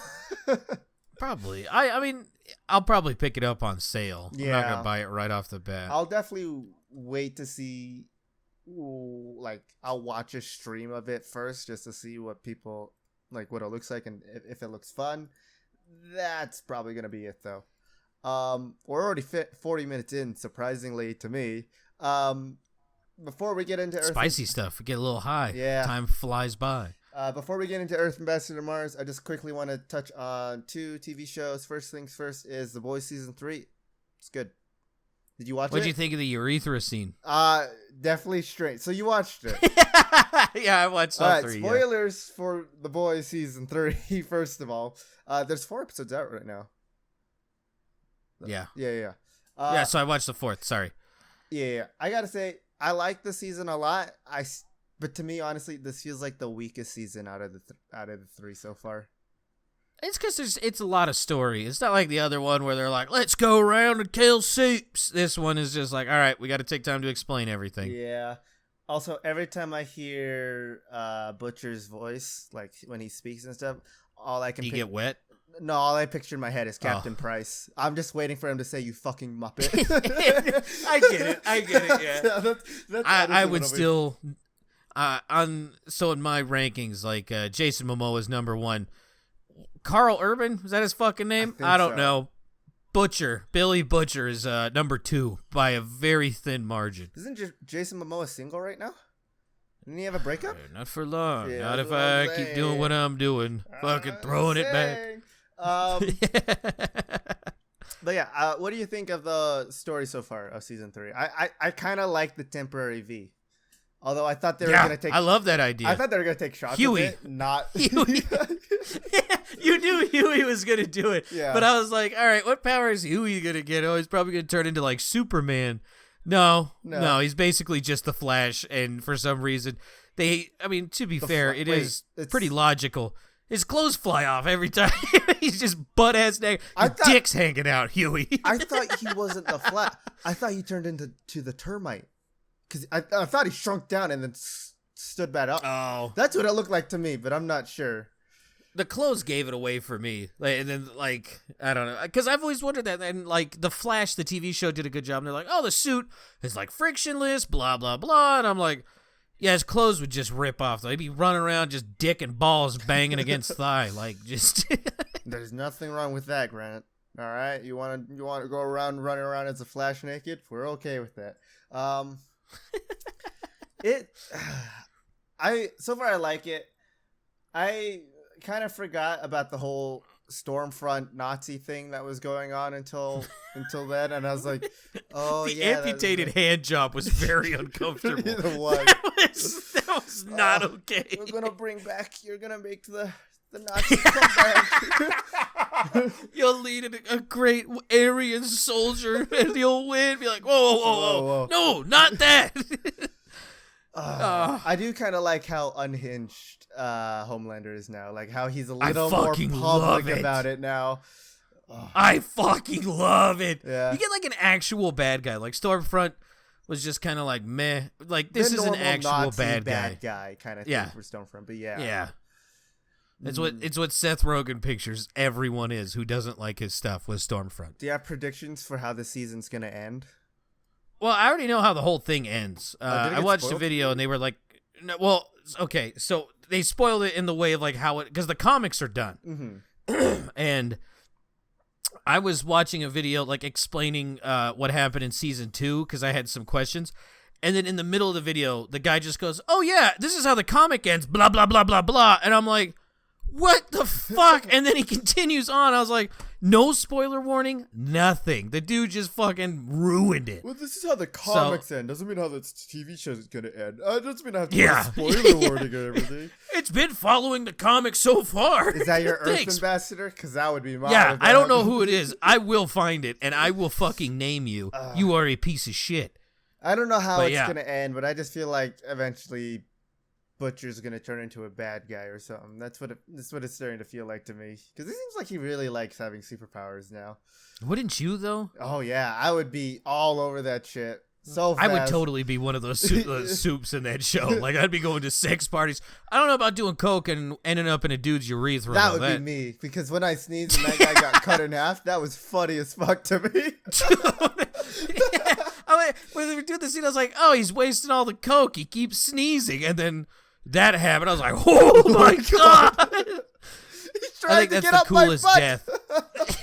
Probably. I mean, I'll probably pick it up on sale. Yeah. I'm not gonna buy it right off the bat. I'll definitely wait to see. I'll watch a stream of it first just to see what people like, what it looks like, and if it looks fun. That's probably gonna be it though. We're already 40 minutes in, surprisingly to me. Before we get into spicy stuff, we get a little high. Yeah, time flies by. Before we get into Earth Ambassador Mars, I just quickly want to touch on 2 TV shows. First things first is The Boys season 3. It's good. Did you watch it? What'd you think of the urethra scene? Definitely straight. So you watched it. Yeah, I watched all 3. Spoilers for The Boys season 3. First of all, there's 4 episodes out right now. Yeah. Yeah. So I watched the 4th. Sorry. Yeah. I gotta say, I like the season a lot. But to me, honestly, this feels like the weakest season out of the 3 so far. It's because it's a lot of story. It's not like the other one where they're like, let's go around and kill soups. This one is just like, all right, we got to take time to explain everything. Yeah. Also, every time I hear Butcher's voice, like when he speaks and stuff, all I can... You get wet? No, all I picture in my head is Captain Price. I'm just waiting for him to say, "You fucking muppet." I get it. Yeah. That's I would still... in my rankings, like Jason Momoa is number 1. Carl Urban, is that his fucking name? I don't know. Billy Butcher is number 2 by a very thin margin. Isn't Jason Momoa single right now? Didn't he have a breakup? Not for long. Yeah, not if I keep doing what I'm doing. Fucking throwing it back. But yeah, what do you think of the story so far of season 3? I kind of like the temporary V. Although I thought they were gonna take. I love that idea. I thought they were gonna take shots Huey. of it, not Huey. You knew Huey was gonna do it. Yeah. But I was like, all right, what power is Huey gonna get? Oh, he's probably gonna turn into like Superman. No, he's basically just the Flash, and for some reason, to be fair, it's pretty logical. His clothes fly off every time. He's just butt ass naked. Dick's hanging out, Huey. I thought he wasn't the Flash. I thought he turned into the termite. Because I thought he shrunk down and then stood back up. Oh. That's what it looked like to me, but I'm not sure. The clothes gave it away for me. And then, I don't know. Because I've always wondered that. And, The Flash, the TV show, did a good job. And they're like, oh, the suit is, frictionless, blah, blah, blah. And I'm like, yeah, his clothes would just rip off. He'd be running around just dick and balls banging against thigh. Just... There's nothing wrong with that, Grant. All right? You want to go around running around as a Flash naked? We're okay with that. So far I like it. I kind of forgot about the whole Stormfront Nazi thing that was going on until then, and I was like, oh, the amputated hand job was very uncomfortable. That was not okay. You're gonna make the Nazis come back. You'll lead a great Aryan soldier, and you'll win. Be like, whoa. No, not that. I do kind of like how unhinged Homelander is now. Like how he's a little more public about it now. I fucking love it. Yeah. You get an actual bad guy. Stormfront was just kind of meh. This is an actual Nazi bad guy kind of thing for Stormfront. But yeah. Yeah. It's what Seth Rogen pictures everyone is who doesn't like his stuff with Stormfront. Do you have predictions for how the season's gonna end? Well, I already know how the whole thing ends. I watched a video and they were like, no, well, okay, so they spoiled it in the way of how it, because the comics are done. Mm-hmm. And I was watching a video explaining what happened in season 2 because I had some questions. And then in the middle of the video, the guy just goes, oh yeah, this is how the comic ends, blah, blah, blah, blah, blah. And I'm like, what the fuck? And then he continues on. I was like, no spoiler warning, nothing. The dude just fucking ruined it. Well, this is how the comics end. Doesn't mean how the TV show is going to end. Doesn't mean I have to put a spoiler warning and everything. It's been following the comics so far. Is that your Earth ambassador? Because that would be my I don't know who it is. I will find it, and I will fucking name you. You are a piece of shit. I don't know how it's going to end, but I just feel like eventually Butcher's gonna turn into a bad guy or something. That's what it's starting to feel like to me. Because it seems like he really likes having superpowers now. Wouldn't you though? Oh yeah, I would be all over that shit. So fast. I would totally be one of those soups in that show. I'd be going to sex parties. I don't know about doing coke and ending up in a dude's urethra. That would be me. Because when I sneezed and that guy got cut in half, that was funny as fuck to me. When they were doing the scene, I was like, oh, he's wasting all the coke. He keeps sneezing, and then that happened. I was like, oh my god! I think that's the coolest death.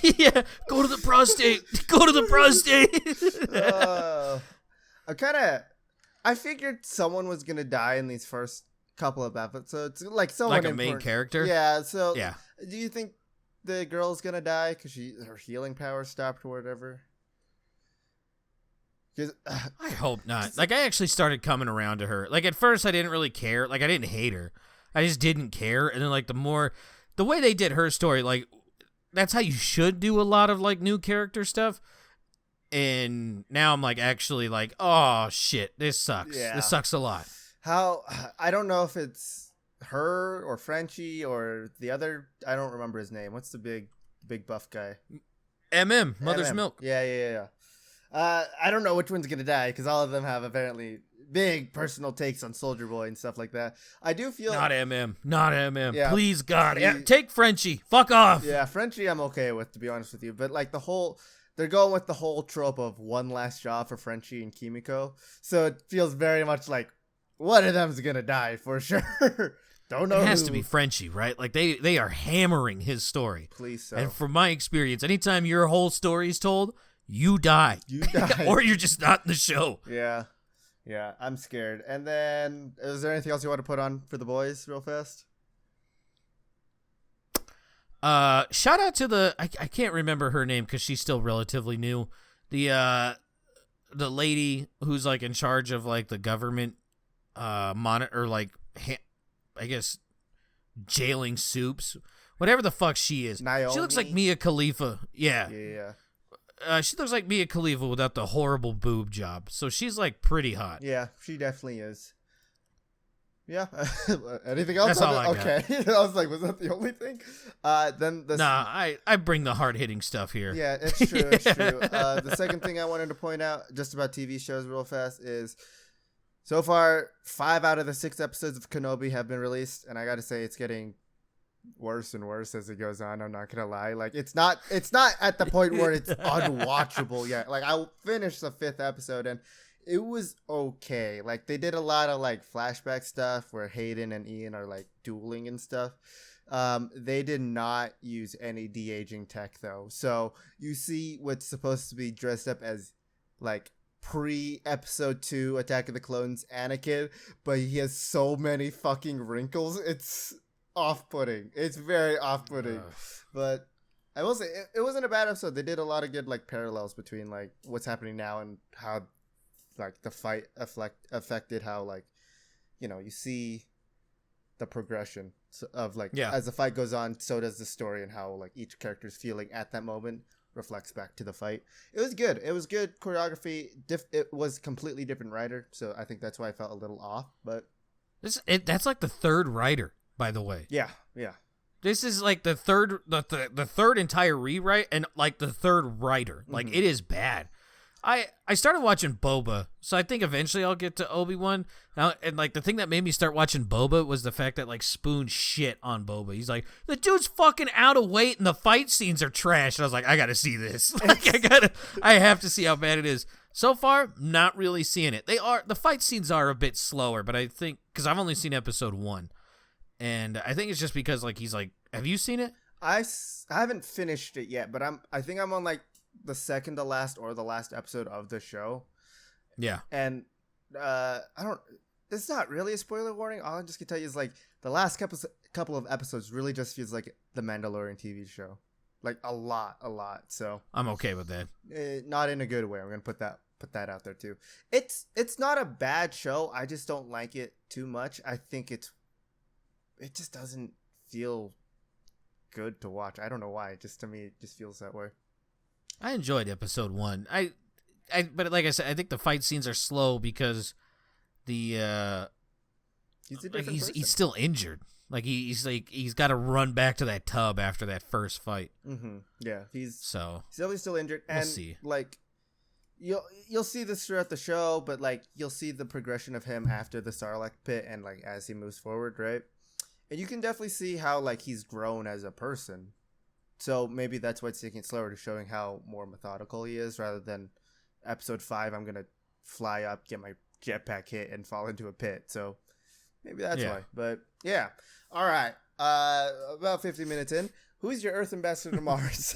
Yeah, go to the prostate. Go to the prostate. I figured someone was gonna die in these first couple of episodes, someone a main character. Yeah. So yeah. Do you think the girl's gonna die because her healing power stopped or whatever? I hope not. I actually started coming around to her. At first I didn't really care. I didn't hate her. I just didn't care. And then the way they did her story, that's how you should do a lot of new character stuff. And now I'm actually oh shit, this sucks. Yeah. This sucks a lot. I don't know if it's her or Frenchie or the other, I don't remember his name. What's the big buff guy? Mother's Milk. Yeah. I don't know which one's gonna die because all of them have apparently big personal takes on Soldier Boy and stuff like that. I do feel not MM. Yeah, please God, yeah, take Frenchie. Fuck off. Yeah, Frenchie, I'm okay with, to be honest with you. But they're going with the whole trope of one last job for Frenchie and Kimiko, so it feels very much like one of them's gonna die for sure. Don't know. It has to be Frenchie, right? They are hammering his story. Please so. And from my experience, anytime your whole story is told, you die. Or you're just not in the show. Yeah. I'm scared. And then, is there anything else you want to put on for the boys real fast? Shout out to I can't remember her name because she's still relatively new. The lady who's in charge of the government monitor, I guess jailing soups whatever the fuck she is. Naomi? She looks like Mia Khalifa. Yeah. She looks like Mia Khalifa without the horrible boob job. So she's like pretty hot. Yeah, she definitely is. Yeah. Anything else? That's all I got. Okay. I was like, was that the only thing? Then I bring the hard hitting stuff here. Yeah, it's true. It's true. The second thing I wanted to point out, just about TV shows, real fast, is so far 5 out of the 6 episodes of Kenobi have been released, and I got to say, it's getting worse and worse as it goes on. I'm not gonna lie. Like, it's not at the point where it's unwatchable yet. Like, I finished the 5th episode and it was okay. Like, they did a lot of like flashback stuff where Hayden and Ian are like dueling and stuff. They did not use any de-aging tech though. So you see what's supposed to be dressed up as like pre-episode 2 Attack of the Clones Anakin, but he has so many fucking wrinkles. It's off-putting. It's very off-putting. But I will say it wasn't a bad episode. They did a lot of good like parallels between like what's happening now and how like the fight affected how, like, you know, you see the progression of like as the fight goes on, so does the story, and how like each character's feeling at that moment reflects back to the fight. It was good. It was good choreography. It was completely different writer, so I think that's why I felt a little off. But that's like the 3rd writer, by the way. Yeah. This is like the third entire rewrite and like the 3rd writer. Like, it is bad. I started watching Boba, so I think eventually I'll get to Obi-Wan. Now, and like the thing that made me start watching Boba was the fact that like Spoon shit on Boba. He's like, the dude's fucking out of weight and the fight scenes are trash. And I was like, I gotta see this. Like, I have to see how bad it is. So far, not really seeing it. The fight scenes are a bit slower, but I think because I've only seen episode 1, and I think it's just because like he's like, have you seen it? I haven't finished it yet, but I think I'm on like the second to last or the last episode of the show. Yeah. And it's not really a spoiler warning. All I just can tell you is like the last couple of episodes really just feels like the Mandalorian TV show. Like a lot. So I'm okay with that. Not in a good way. I'm going to put that out there too. It's not a bad show. I just don't like it too much. I think it just doesn't feel good to watch. I don't know why. Just to me, it just feels that way. I enjoyed episode 1. But like I said, I think the fight scenes are slow because he's still injured. Like he's got to run back to that tub after that first fight. Mm-hmm. Yeah, he's definitely still injured, and we'll see. Like you'll see this throughout the show, but like you'll see the progression of him after the Sarlacc pit, and like as he moves forward, right? And you can definitely see how like he's grown as a person. So maybe that's why it's taking it slower, to showing how more methodical he is, rather than episode 5, I'm going to fly up, get my jetpack hit, and fall into a pit. So maybe that's why. But yeah. All right. About 50 minutes in. Who's your Earth ambassador to Mars?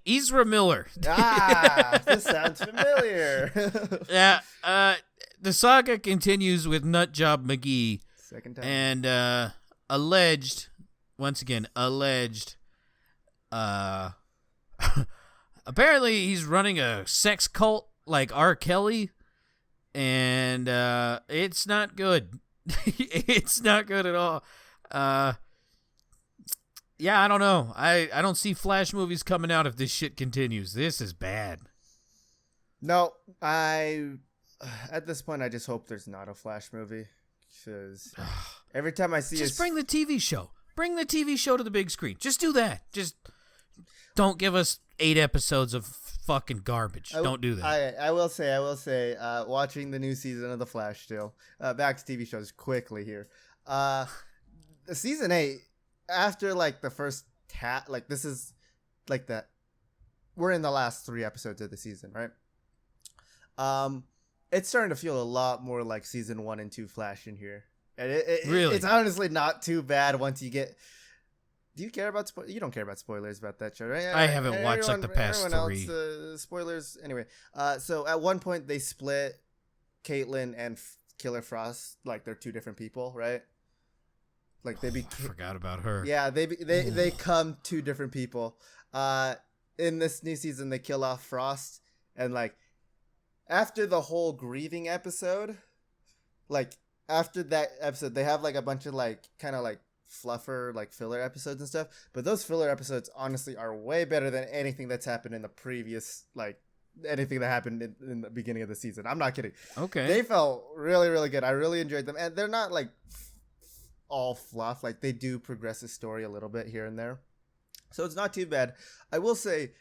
Ezra Miller. This sounds familiar. Yeah. The saga continues with Nutjob McGee. Second time. And alleged, apparently he's running a sex cult like R. Kelly, and it's not good. It's not good at all. Yeah, I don't know. I don't see Flash movies coming out if this shit continues. This is bad. No, at this point, I just hope there's not a Flash movie, because every time I see just bring the TV show. Bring the TV show to the big screen. Just do that. Just don't give us 8 episodes of fucking garbage. Don't do that. I will say, watching the new season of The Flash still. Back to TV shows quickly here. Season 8, after like the first like this is like that. We're in the last 3 episodes of the season, right? It's starting to feel a lot more like season 1 and 2 Flash in here. And really? It's honestly not too bad once you get. Do you care about you don't care about spoilers about that show, right? I haven't watched like the past 3. Spoilers anyway. So at one point they split Caitlyn and Killer Frost, like they're 2 different people, right? Like they I forgot about her. Yeah, they become 2 different people. In this new season they kill off Frost, and like after the whole grieving episode, like after that episode, they have like a bunch of like kind of like fluffer, like filler episodes and stuff. But those filler episodes honestly are way better than anything that's happened in the previous, like anything that happened in the beginning of the season. I'm not kidding. Okay. They felt really, really good. I really enjoyed them. And they're not like all fluff. Like they do progress the story a little bit here and there. So it's not too bad. I will say,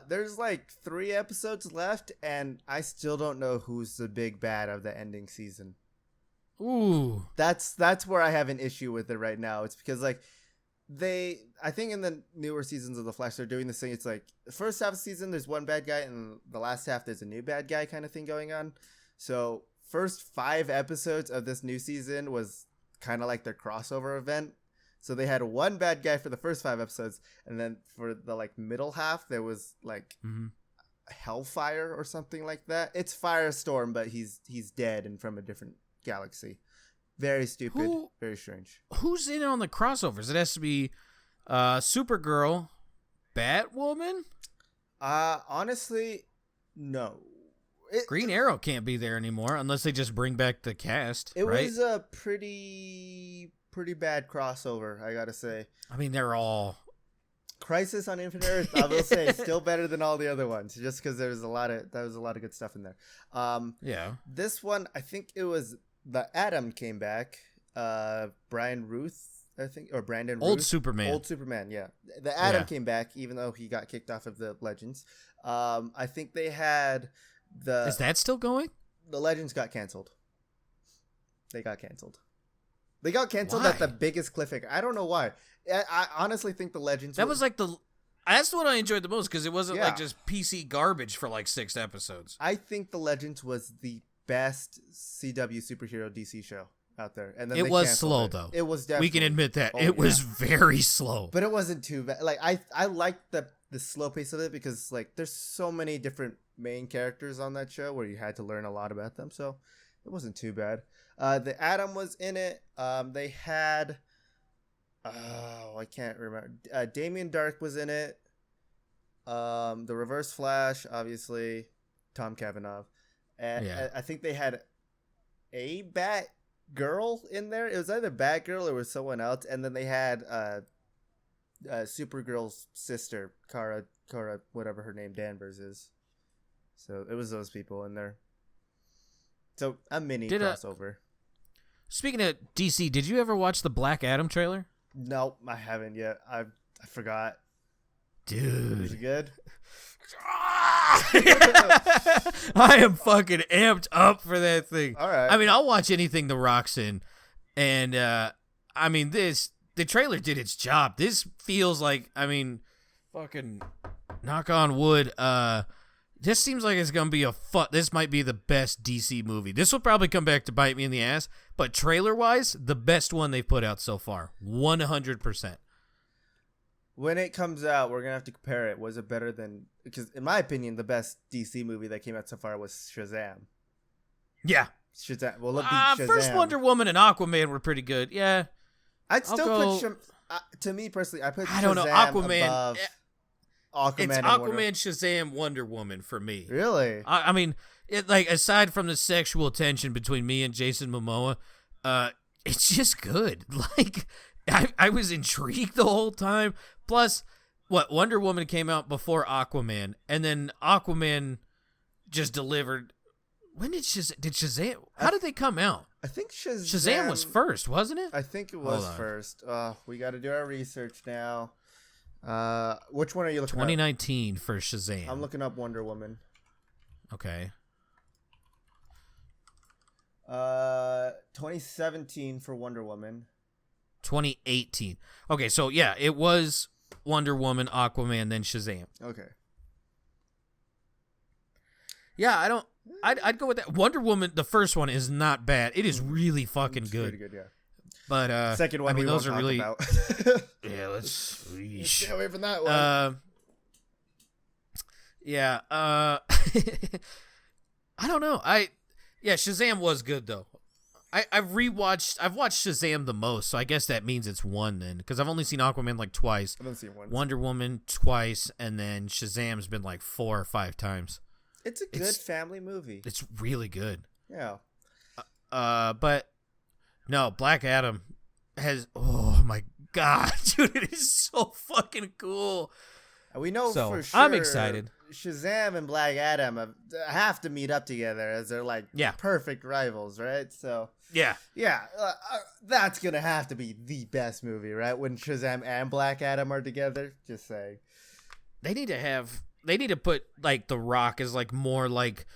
there's like 3 episodes left, and I still don't know who's the big bad of the ending season. Ooh. That's where I have an issue with it right now. It's because like I think in the newer seasons of The Flash, they're doing this thing. It's like the first half of the season, there's one bad guy, and the last half, there's a new bad guy kind of thing going on. So first 5 episodes of this new season was kind of like their crossover event. So they had one bad guy for the first 5 episodes, and then for the like middle half, there was like Hellfire or something like that. It's Firestorm, but he's dead and from a different galaxy. Very stupid. Very strange. Who's in on the crossovers? It has to be Supergirl, Batwoman. Honestly, no. Green Arrow can't be there anymore unless they just bring back the cast. It right? was a pretty bad crossover, I gotta say. I mean, they're all Crisis on Infinite Earth, I will say, still better than all the other ones, just because there was a lot of good stuff in there. Yeah. This one, I think it was the Atom came back. Brian Ruth, I think, or Brandon Old Ruth. Superman. Old Superman, yeah. The Atom came back, even though he got kicked off of the Legends. I think they had Is that still going? The Legends got canceled. They got canceled. They got canceled Why? at the biggest cliffhanger. I don't know why. I honestly think the Legends. That was like that's what I enjoyed the most because it wasn't Yeah. like just PC garbage for like 6 episodes. I think the Legends was the best CW superhero DC show out there, and then It they was canceled slow it. though. It was definitely. We can admit that Oh, it was yeah. very slow. But it wasn't too bad. Like I liked the slow pace of it because like there's so many different main characters on that show where you had to learn a lot about them. So it wasn't too bad. The Atom was in it. They had I can't remember. Damien Dark was in it. The Reverse Flash, obviously, Tom Cavanaugh, and Yeah. I think they had a Batgirl in there. It was either Batgirl or it was someone else, and then they had Supergirl's sister, Kara, whatever her name, Danvers is. So it was those people in there. So a mini crossover. Speaking of DC, did you ever watch the Black Adam trailer? Nope, I haven't yet. I forgot. Dude. Is it good? I am fucking amped up for that thing. All right. I mean, I'll watch anything The Rock's in. And, I mean, the trailer did its job. This feels like, I mean, fucking knock on wood. This seems like it's going to be this might be the best DC movie. This will probably come back to bite me in the ass. But trailer-wise, the best one they've put out so far. 100%. When it comes out, we're going to have to compare it. Was it better than... Because, in my opinion, the best DC movie that came out so far was Shazam. Yeah. Shazam. Well, it beat Shazam. First Wonder Woman and Aquaman were pretty good. Yeah. I'd still put... to me, personally, I put Shazam don't know. Aquaman... above Aquaman It's and Aquaman, Shazam, Wonder Woman for me. Really? I mean, like aside from the sexual tension between me and Jason Momoa, it's just good. Like I was intrigued the whole time. Plus, Wonder Woman came out before Aquaman, and then Aquaman just delivered. When did Shazam? How did they come out? I think Shazam was first, wasn't it? I think it was first. We got to do our research now. Which one are you looking 2019 for Shazam. I'm looking up Wonder Woman. Okay. 2017 for Wonder Woman. 2018. Okay, so yeah, it was Wonder Woman, Aquaman, then Shazam. Okay. Yeah, I'd go with that. Wonder Woman, the first one is not bad. It is really fucking It's good. pretty good, yeah. But second one, I mean, we those won't are really. talk about. Yeah, let's Stay away from that one. Yeah. I don't know. Shazam was good though. I've watched Shazam the most, so I guess that means it's one then, because I've only seen Aquaman like twice. I haven't seen one. Wonder Woman twice, and then Shazam's been like 4 or 5 times. It's a good family movie. It's really good. Yeah. But no, Black Adam has. Oh my god, dude, it is so fucking cool. We know So, for sure I'm excited. Shazam and Black Adam have to meet up together as they're like perfect rivals, right? So yeah, that's gonna have to be the best movie, right? When Shazam and Black Adam are together. Just saying. They need to put like The Rock as like more like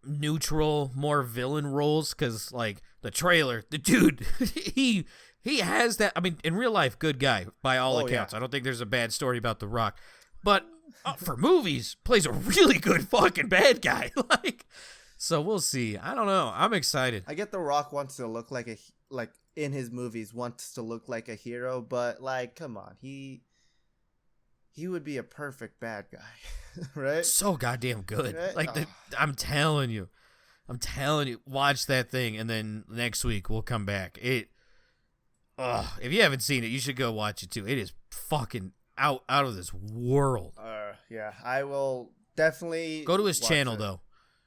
neutral, more villain roles, because like the trailer, the dude, he has that. I mean, in real life, good guy by all accounts. Yeah. I don't think there's a bad story about The Rock. But for movies, plays a really good fucking bad guy. Like, so we'll see. I don't know. I'm excited. I get The Rock wants to look like in his movies wants to look like a hero, but like, come on, he would be a perfect bad guy, right? So goddamn good. Right? Like, I'm telling you, watch that thing, and then next week we'll come back. If you haven't seen it, you should go watch it too. It is fucking out of this world. Yeah, I will definitely go to his channel though.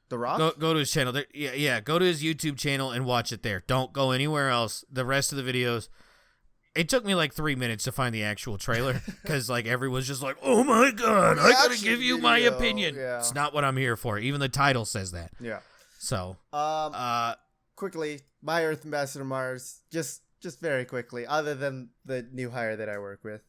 The Rock? Go to his channel. Yeah, go to his YouTube channel and watch it there. Don't go anywhere else. The rest of the videos, it took me like 3 minutes to find the actual trailer because like everyone's just like, oh my god, I gotta give you my opinion. Yeah. It's not what I'm here for. Even the title says that. Yeah. So quickly, my Earth Ambassador Mars, just very quickly, other than the new hire that I work with,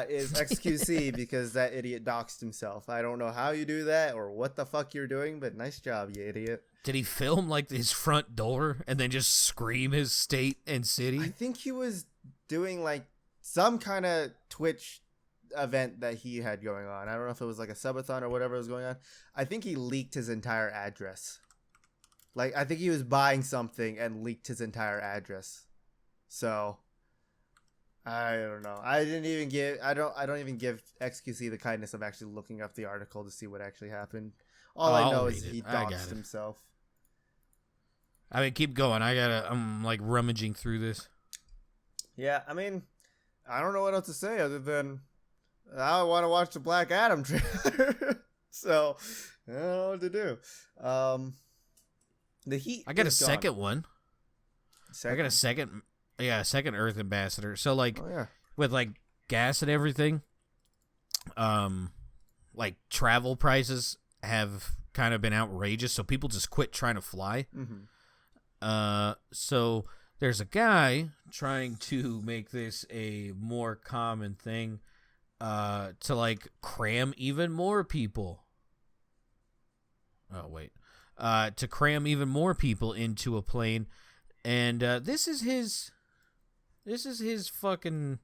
is XQC because that idiot doxed himself. I don't know how you do that or what the fuck you're doing, but nice job, you idiot. Did he film like his front door and then just scream his state and city? I think he was doing like some kind of Twitch event that he had going on. I don't know if it was like a subathon or whatever was going on. I think he leaked his entire address. Like, I think he was buying something and leaked his entire address. So I don't know. I don't even give XQC the kindness of actually looking up the article to see what actually happened. All I know is he doxed himself. I mean, keep going. I'm like rummaging through this. Yeah, I mean, I don't know what else to say other than I want to watch the Black Adam trailer. So I don't know what to do. The heat. I got a second one. I got a second. Yeah, second Earth Ambassador. So like with like gas and everything, like travel prices have kind of been outrageous, so people just quit trying to fly. Mm-hmm. So there's a guy trying to make this a more common thing, to like cram even more people. Oh wait, to cram even more people into a plane, and this is his fucking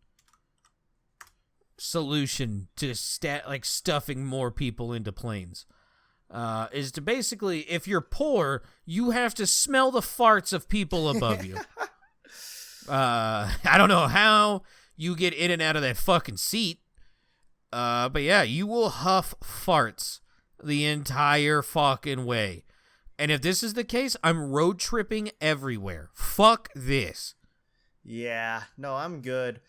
solution to stuffing more people into planes. Is to basically, if you're poor, you have to smell the farts of people above you. I don't know how you get in and out of that fucking seat. But yeah, you will huff farts the entire fucking way. And if this is the case, I'm road tripping everywhere. Fuck this. Yeah, no, I'm good.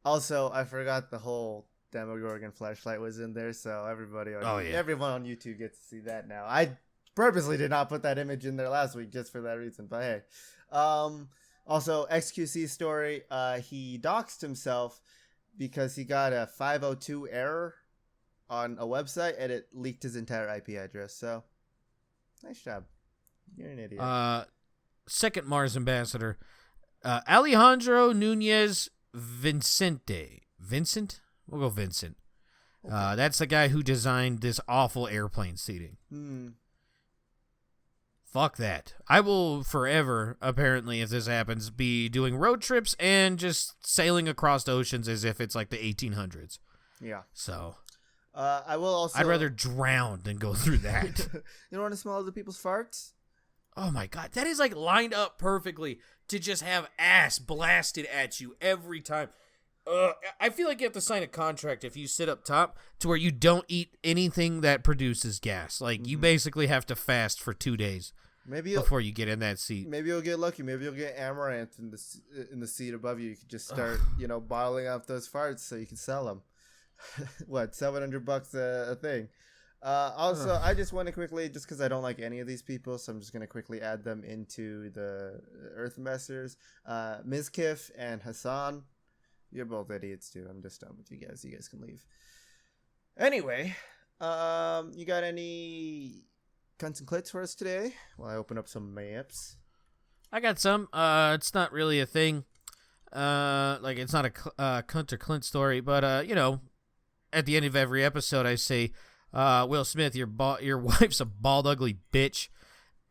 Also, I forgot the whole Demogorgon flashlight was in there, so everyone on YouTube gets to see that now. I purposely did not put that image in there last week just for that reason, but hey. Also, XQC story, he doxed himself because he got a 502 error on a website and it leaked his entire IP address, so nice job. You're an idiot. Second Mars Ambassador, Alejandro Nunez Vincente. Vincent? We'll go Vincent. Okay. That's the guy who designed this awful airplane seating. Fuck that. I will forever, apparently, if this happens, be doing road trips and just sailing across oceans as if it's like the 1800s. Yeah. So, I will also... I'd rather drown than go through that. You don't want to smell other people's farts? Oh my god, that is like lined up perfectly to just have ass blasted at you every time. I feel like you have to sign a contract if you sit up top to where you don't eat anything that produces gas. Like, you basically have to fast for 2 days before you get in that seat. Maybe you'll get lucky. Maybe you'll get amaranth in the seat above you. You could just start, bottling up those farts so you can sell them. What, $700 a thing? Also, I just want to quickly, just because I don't like any of these people, so I'm just going to quickly add them into the Earth Ambassadors. Mizkif and Hassan. You're both idiots too. I'm just done with you guys. You guys can leave. Anyway, you got any cunts and clits for us today? While I open up some maps. I got some. It's not really a thing. Like it's not a cunt or clint story, but at the end of every episode, I say, Will Smith, your wife's a bald, ugly bitch,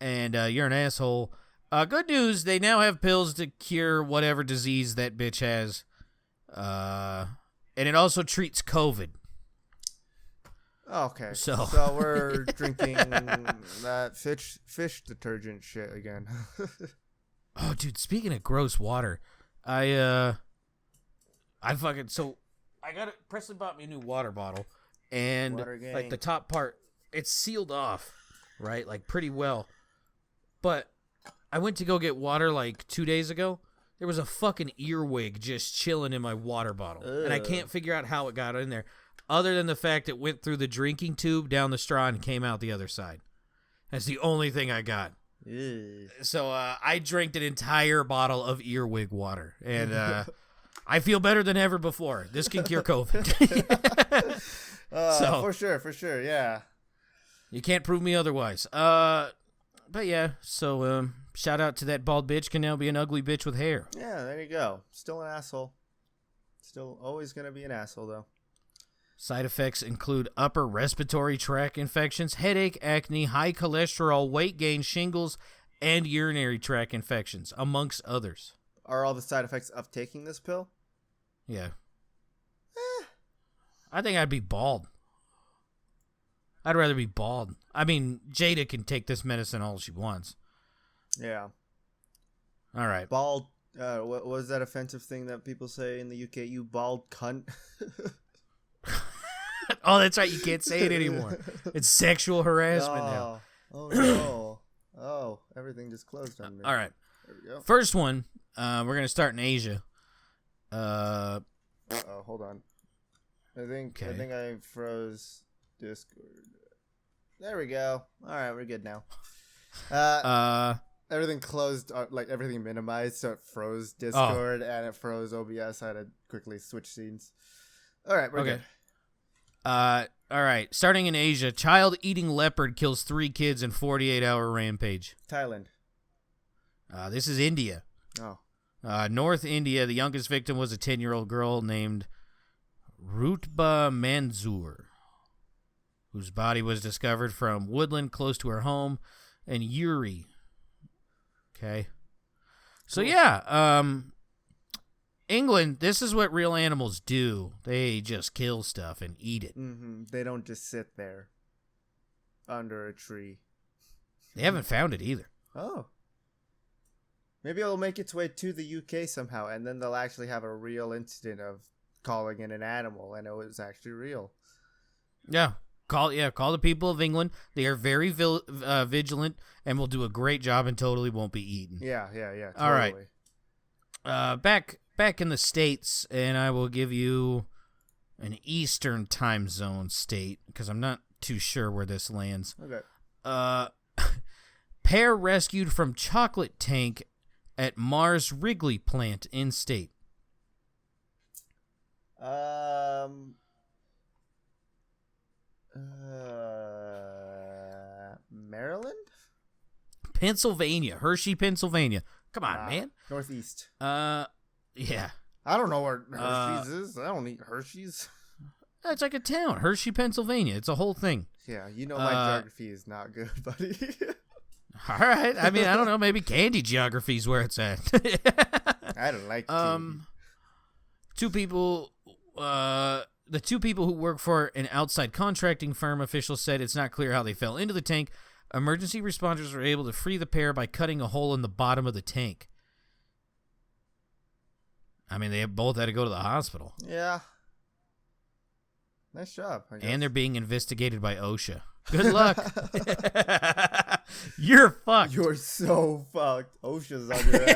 and you're an asshole. Good news, they now have pills to cure whatever disease that bitch has. And it also treats COVID. Okay. So we're drinking that fish detergent shit again. Oh, dude, speaking of gross water, I Presley bought me a new water bottle, and like the top part, it's sealed off, right? Like pretty well. But I went to go get water like 2 days ago. There was a fucking earwig just chilling in my water bottle. Ugh. And I can't figure out how it got in there, other than the fact it went through the drinking tube, down the straw, and came out the other side. That's the only thing I got. Ew. So I drank an entire bottle of earwig water, and I feel better than ever before. This can cure COVID. For sure, yeah. You can't prove me otherwise. But yeah, so shout out to that bald bitch can now be an ugly bitch with hair. Yeah, there you go. Still an asshole. Still always going to be an asshole, though. Side effects include upper respiratory tract infections, headache, acne, high cholesterol, weight gain, shingles, and urinary tract infections, amongst others. Are all the side effects of taking this pill? Yeah. I think I'd be bald. I'd rather be bald. I mean, Jada can take this medicine all she wants. Yeah. All right. Bald. What was that offensive thing that people say in the UK? You bald cunt. Oh, that's right. You can't say it anymore. It's sexual harassment now. Oh, no. Oh, everything just closed on me. All right. There we go. First one, we're going to start in Asia. Hold on. I think I froze Discord. There we go. All right, we're good now. Everything closed, like everything minimized, so it froze Discord and it froze OBS. I had to quickly switch scenes. All right, we're good. All right. Starting in Asia, child-eating leopard kills 3 kids in 48-hour rampage. Thailand. This is India. Oh. North India, the youngest victim was a 10-year-old girl named Rutba Manzoor, whose body was discovered from woodland close to her home in Uri. Okay. So, yeah, England, this is what real animals do. They just kill stuff and eat it. Mm-hmm. They don't just sit there under a tree. They haven't found it either. Oh. Maybe it'll make its way to the UK somehow, and then they'll actually have a real incident of calling in an animal, and it was actually real. Yeah. Call the people of England. They are very vigilant and will do a great job and totally won't be eaten. Yeah. Totally. All right. Back in the States, and I will give you an Eastern time zone state because I'm not too sure where this lands. Okay. Pair rescued from chocolate tank at Mars Wrigley plant in state. Maryland? Pennsylvania. Hershey, Pennsylvania. Come on, man. Northeast. Yeah. I don't know where Hershey's is. I don't eat Hershey's. It's like a town. Hershey, Pennsylvania. It's a whole thing. Yeah, you know my geography is not good, buddy. All right. I mean, I don't know. Maybe candy geography is where it's at. I don't like candy. The two people who work for an outside contracting firm, officials said it's not clear how they fell into the tank. Emergency responders were able to free the pair by cutting a hole in the bottom of the tank. I mean, they both had to go to the hospital. Yeah. Nice job, I guess. And they're being investigated by OSHA. Good luck. You're fucked. You're so fucked. OSHA's on your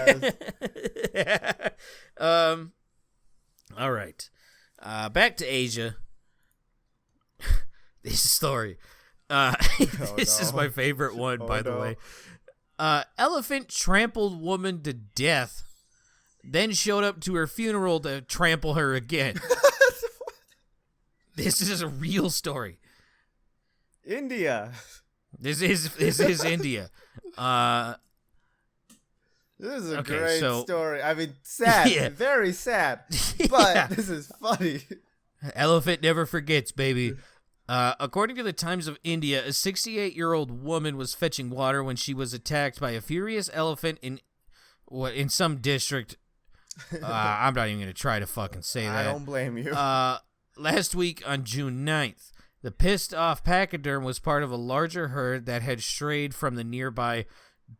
ass. All right. Back to Asia. This story. This is my favorite one, by the way. Elephant trampled woman to death then showed up to her funeral to trample her again. This is a real story. India. This is India. This is a great story. I mean, sad, very sad, but this is funny. Elephant never forgets, baby. According to the Times of India, a 68-year-old woman was fetching water when she was attacked by a furious elephant in some district. I'm not even going to try to fucking say that. I don't blame you. Last week on June 9th, the pissed-off pachyderm was part of a larger herd that had strayed from the nearby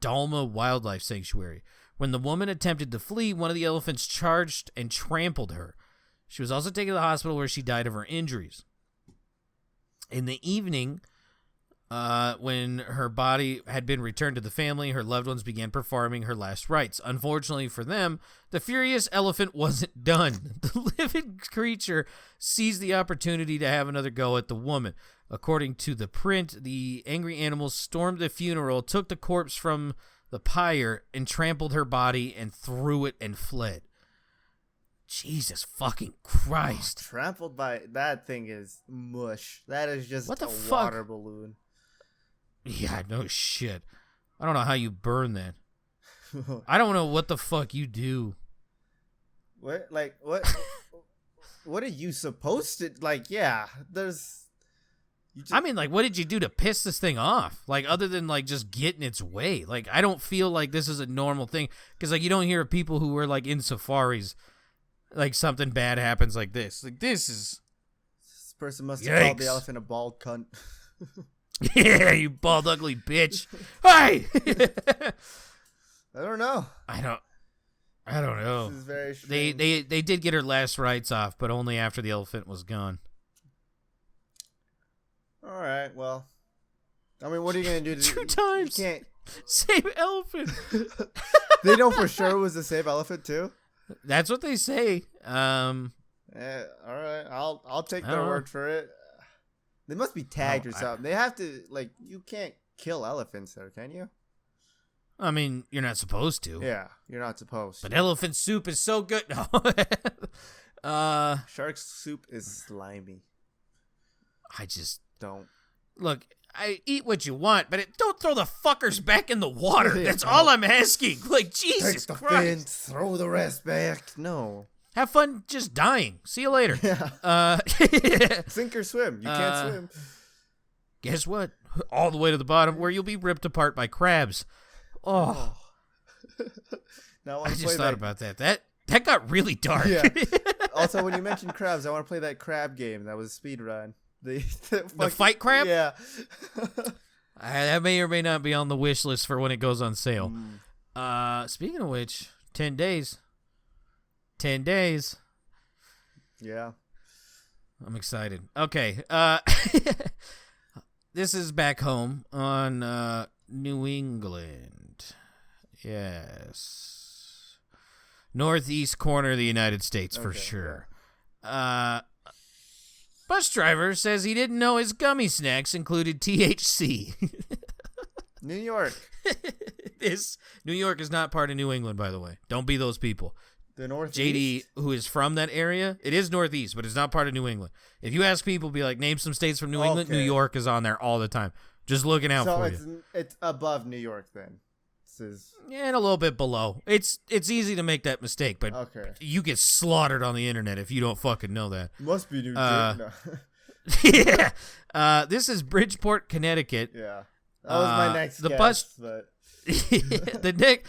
Dalma Wildlife Sanctuary. When the woman attempted to flee, one of the elephants charged and trampled her. She was also taken to the hospital where she died of her injuries. In the evening, when her body had been returned to the family, her loved ones began performing her last rites. Unfortunately for them, the furious elephant wasn't done. The living creature seized the opportunity to have another go at the woman. According to the print, the angry animals stormed the funeral, took the corpse from the pyre, and trampled her body and threw it and fled. Jesus fucking Christ. Trampled by... That thing is mush. That is just what the a fuck? Water balloon. Yeah, no shit. I don't know how you burn that. I don't know what the fuck you do. What? Like, what? What are you supposed to... Like, yeah, there's... I mean, like, what did you do to piss this thing off? Like, other than, like, just getting its way. Like, I don't feel like this is a normal thing. Because, like, you don't hear of people who were, like, in safaris... Like, something bad happens like this. Like, this is... This person must have called the elephant a bald cunt. Yeah, you bald, ugly bitch. Hey! I don't know. I don't know. This is very strange. They did get her last rites off, but only after the elephant was gone. All right, well. I mean, what are you going to do? 2 times. You can't... Save elephant. They know for sure it was a save elephant, too? That's what they say. All right. I'll take their word for it. They must be tagged or something. They have to, like, you can't kill elephants there, can you? I mean, you're not supposed to. Yeah, you're not supposed to. But elephant soup is so good. No. Shark soup is slimy. I just don't. Look, I eat what you want, but don't throw the fuckers back in the water. That's all I'm asking. Like, Jesus Take the Christ. fin, throw the rest back. No. Have fun just dying. See you later. Yeah. Sink or swim. You can't swim. Guess what? All the way to the bottom where you'll be ripped apart by crabs. Oh. Now I just thought about that. That got really dark. Yeah. Also, when you mentioned crabs, I want to play that crab game. That was a speed run. The fight crab? Yeah. That may or may not be on the wish list for when it goes on sale. Speaking of which, 10 days. 10 days. Yeah. I'm excited. Okay. This is back home on New England. Yes. Northeast corner of the United States for sure. Yeah. Bus driver says he didn't know his gummy snacks included THC. New York. New York is not part of New England, by the way. Don't be those people. The Northeast? JD, who is from that area, it is Northeast, but it's not part of New England. If you ask people, be like, name some states from New England, New York is on there all the time. Just looking out for you. So it's above New York then. Yeah, and a little bit below. It's easy to make that mistake, but you get slaughtered on the internet if you don't fucking know that. Must be New Jersey. No. Yeah. This is Bridgeport, Connecticut. Yeah. That was my next guess, but... The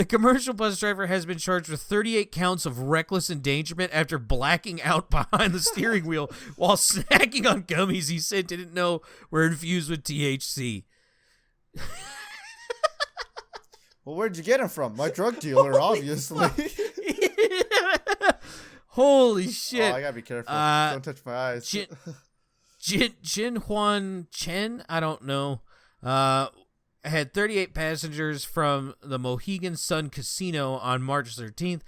commercial bus driver has been charged with 38 counts of reckless endangerment after blacking out behind the steering wheel while snacking on gummies he said didn't know were infused with THC. Well, where'd you get them from? My drug dealer, obviously. Holy shit. Oh, I gotta be careful. Don't touch my eyes. Jin Huan Chen, I don't know, had 38 passengers from the Mohegan Sun Casino on March 13th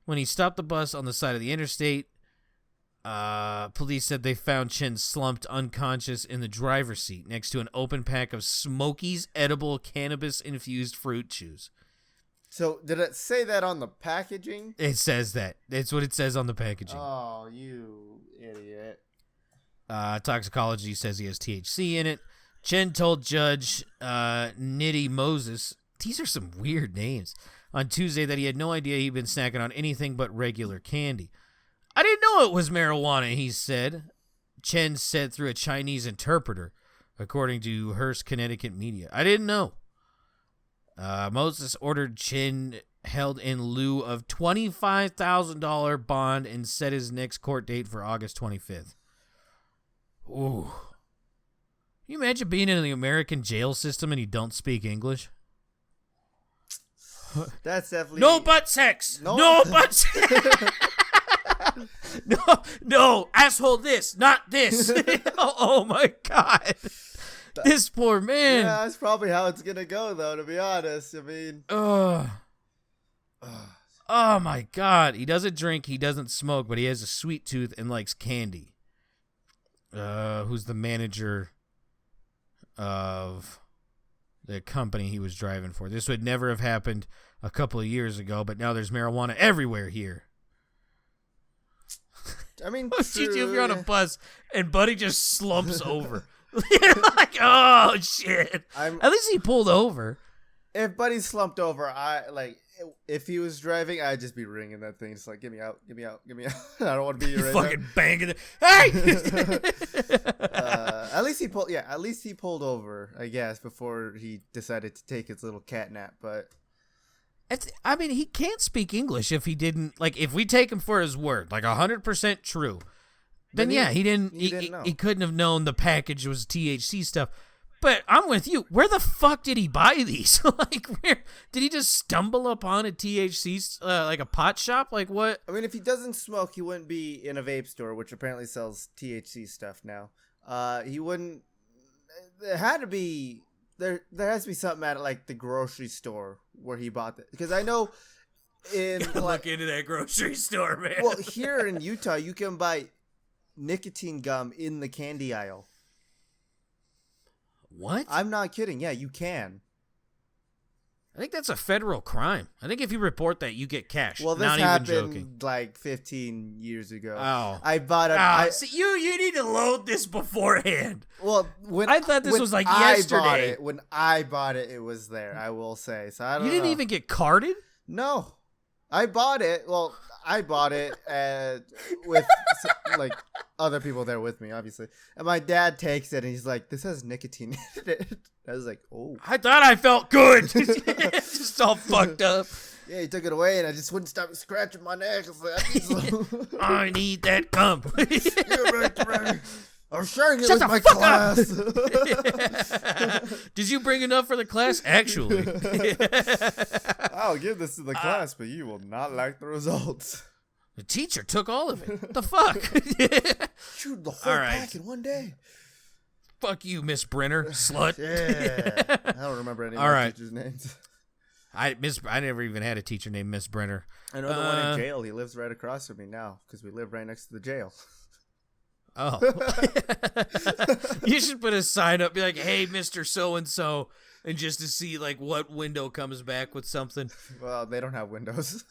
when he stopped the bus on the side of the interstate. Police said they found Chen slumped unconscious in the driver's seat next to an open pack of Smokies edible cannabis-infused fruit chews. So did it say that on the packaging? It says that. It's what it says on the packaging. Oh, you idiot. Toxicology says he has THC in it. Chen told Judge Nitty Moses, these are some weird names, on Tuesday that he had no idea he'd been snacking on anything but regular candy. I didn't know it was marijuana, he said. Chen said through a Chinese interpreter, according to Hearst, Connecticut media. I didn't know. Moses ordered Chen held in lieu of $25,000 bond and set his next court date for August 25th. Ooh. Can you imagine being in the American jail system and you don't speak English? That's definitely... No butt sex! No butt sex! No, asshole this, not this. Oh my God. This poor man. Yeah, that's probably how it's going to go, though, to be honest. I mean... Oh my God. He doesn't drink, he doesn't smoke, but he has a sweet tooth and likes candy. Who's the manager of the company he was driving for. This would never have happened a couple of years ago, but now there's marijuana everywhere here. I mean, If you're on a bus and Buddy just slumps over. You're like, oh, shit. At least he pulled over. If Buddy slumped over, if he was driving, I'd just be ringing that thing. It's like, get me out. I don't want to be here right fucking now. banging it. Hey! At least he pulled over, I guess, before he decided to take his little cat nap. But I mean, he can't speak English if he didn't. Like, if we take him for his word, like 100% true, then yeah, he didn't. He couldn't have known the package was THC stuff. But I'm with you. Where the fuck did he buy these? Like, where did he just stumble upon a THC, like a pot shop? Like, what? I mean, if he doesn't smoke, he wouldn't be in a vape store, which apparently sells THC stuff now. He wouldn't. There had to be. There has to be something at like the grocery store where he bought it, because I know Look into that grocery store, man. Well, here in Utah, you can buy nicotine gum in the candy aisle. What? I'm not kidding. Yeah, you can. I think that's a federal crime. I think if you report that, you get cash. Well, this not happened even joking. like 15 years ago. Oh. I bought it. See, you need to load this beforehand. Well, I thought this was like yesterday. When I bought it, it was there, I will say. So I don't know. You didn't even get carded? No. I bought it. Well, I bought it with like other people there with me, obviously. And my dad takes it and he's like, "This has nicotine in it." I was like, "Oh." I thought I felt good. Just all fucked up. Yeah, he took it away and I just wouldn't stop scratching my neck. I was like, I need that gum. You're right. I'm sharing it Shut with the my fuck class. Did you bring enough for the class? Actually. I'll give this to the class, but you will not like the results. The teacher took all of it. The fuck? Chewed the whole pack in one day. Fuck you, Miss Brenner, slut. Yeah. I don't remember any of my teachers' names. I never even had a teacher named Miss Brenner. I know the one in jail. He lives right across from me now because we live right next to the jail. Oh. You should put a sign up, be like, "Hey, Mr. So-and-so," and just to see like what window comes back with something. Well, they don't have windows.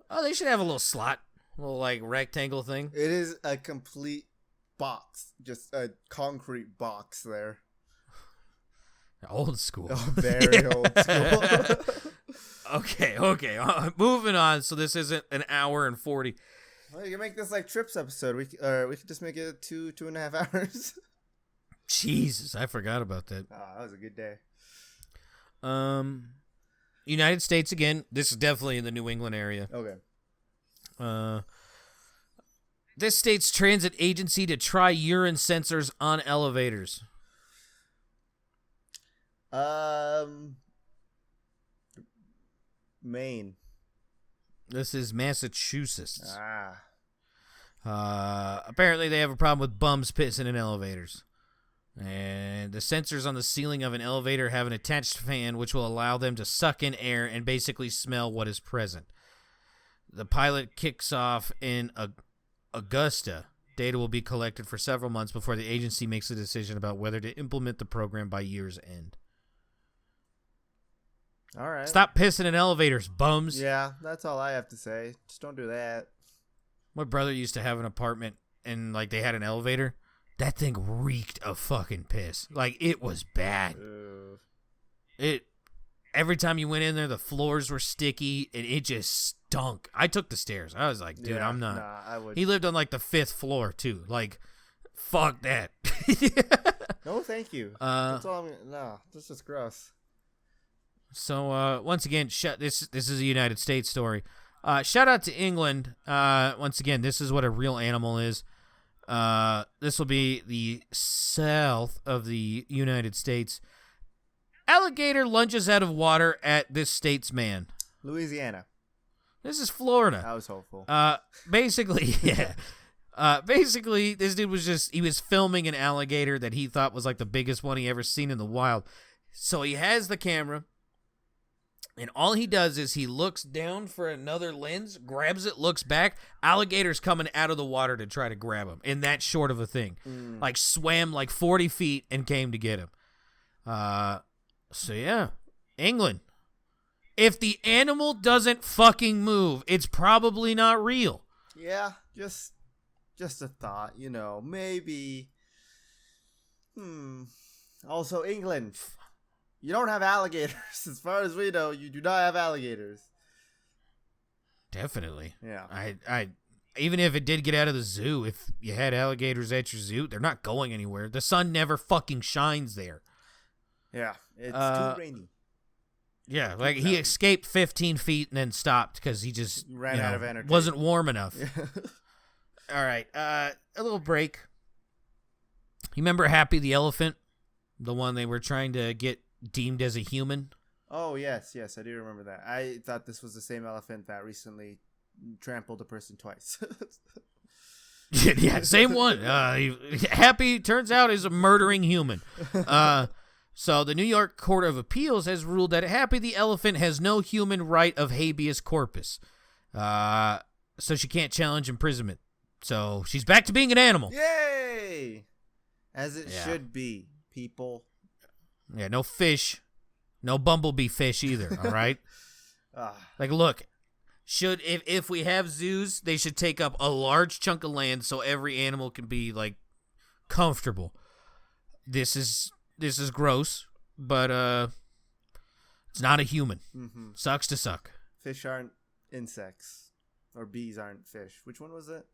Oh, they should have a little slot, a little like rectangle thing. It is a complete box, just a concrete box there. Old school. Oh, very old school. Okay. Moving on. So this isn't an hour and 40. Well, you can make this like Trips episode. We could just make it 2.5 hours. Jesus, I forgot about that. Oh, that was a good day. United States again. This is definitely in the New England area. Okay. This state's transit agency to try urine sensors on elevators. Maine. This is Massachusetts. Apparently they have a problem with bums pissing in elevators. And the sensors on the ceiling of an elevator have an attached fan which will allow them to suck in air and basically smell what is present. The pilot kicks off in Augusta. Data will be collected for several months before the agency makes a decision about whether to implement the program by year's end. All right. Stop pissing in elevators, bums. Yeah, that's all I have to say. Just don't do that. My brother used to have an apartment, and like they had an elevator. That thing reeked of fucking piss. Like, it was bad. Every time you went in there, the floors were sticky, and it just stunk. I took the stairs. I was like, dude, I'm not. Nah, I would. He lived on like the 5th floor too. Like, fuck that. No, thank you. That's all no, this is gross. So once again, this is a United States story. Shout out to England. Once again, this is what a real animal is. This will be the south of the United States. Alligator lunges out of water at this state's man. Louisiana. This is Florida. I was hopeful. Basically, yeah. Basically, this dude he was filming an alligator that he thought was like the biggest one he ever seen in the wild. So he has the camera, and all he does is he looks down for another lens, grabs it, looks back. Alligator's coming out of the water to try to grab him in that short of a thing. Like, swam like 40 feet and came to get him. So yeah, England. If the animal doesn't fucking move, it's probably not real. Yeah, just a thought, maybe. Also, England. You don't have alligators. As far as we know, you do not have alligators. Definitely. Yeah. I even if it did get out of the zoo, if you had alligators at your zoo, they're not going anywhere. The sun never fucking shines there. Yeah, it's too rainy. Yeah, like he escaped 15 feet and then stopped because he just ran out of energy. Wasn't warm enough. All right, a little break. You remember Happy the elephant? The one they were trying to get deemed as a human? Oh, yes, I do remember that. I thought this was the same elephant that recently trampled a person twice. Yeah, same one. Happy, turns out, is a murdering human. So the New York Court of Appeals has ruled that Happy the elephant has no human right of habeas corpus. So she can't challenge imprisonment. So she's back to being an animal. Yay! As it should be, people. Yeah, no fish. No bumblebee fish either, all right? Like, look, if we have zoos, they should take up a large chunk of land so every animal can be, like, comfortable. This is gross, but it's not a human. Mm-hmm. Sucks to suck. Fish aren't insects. Or bees aren't fish. Which one was it?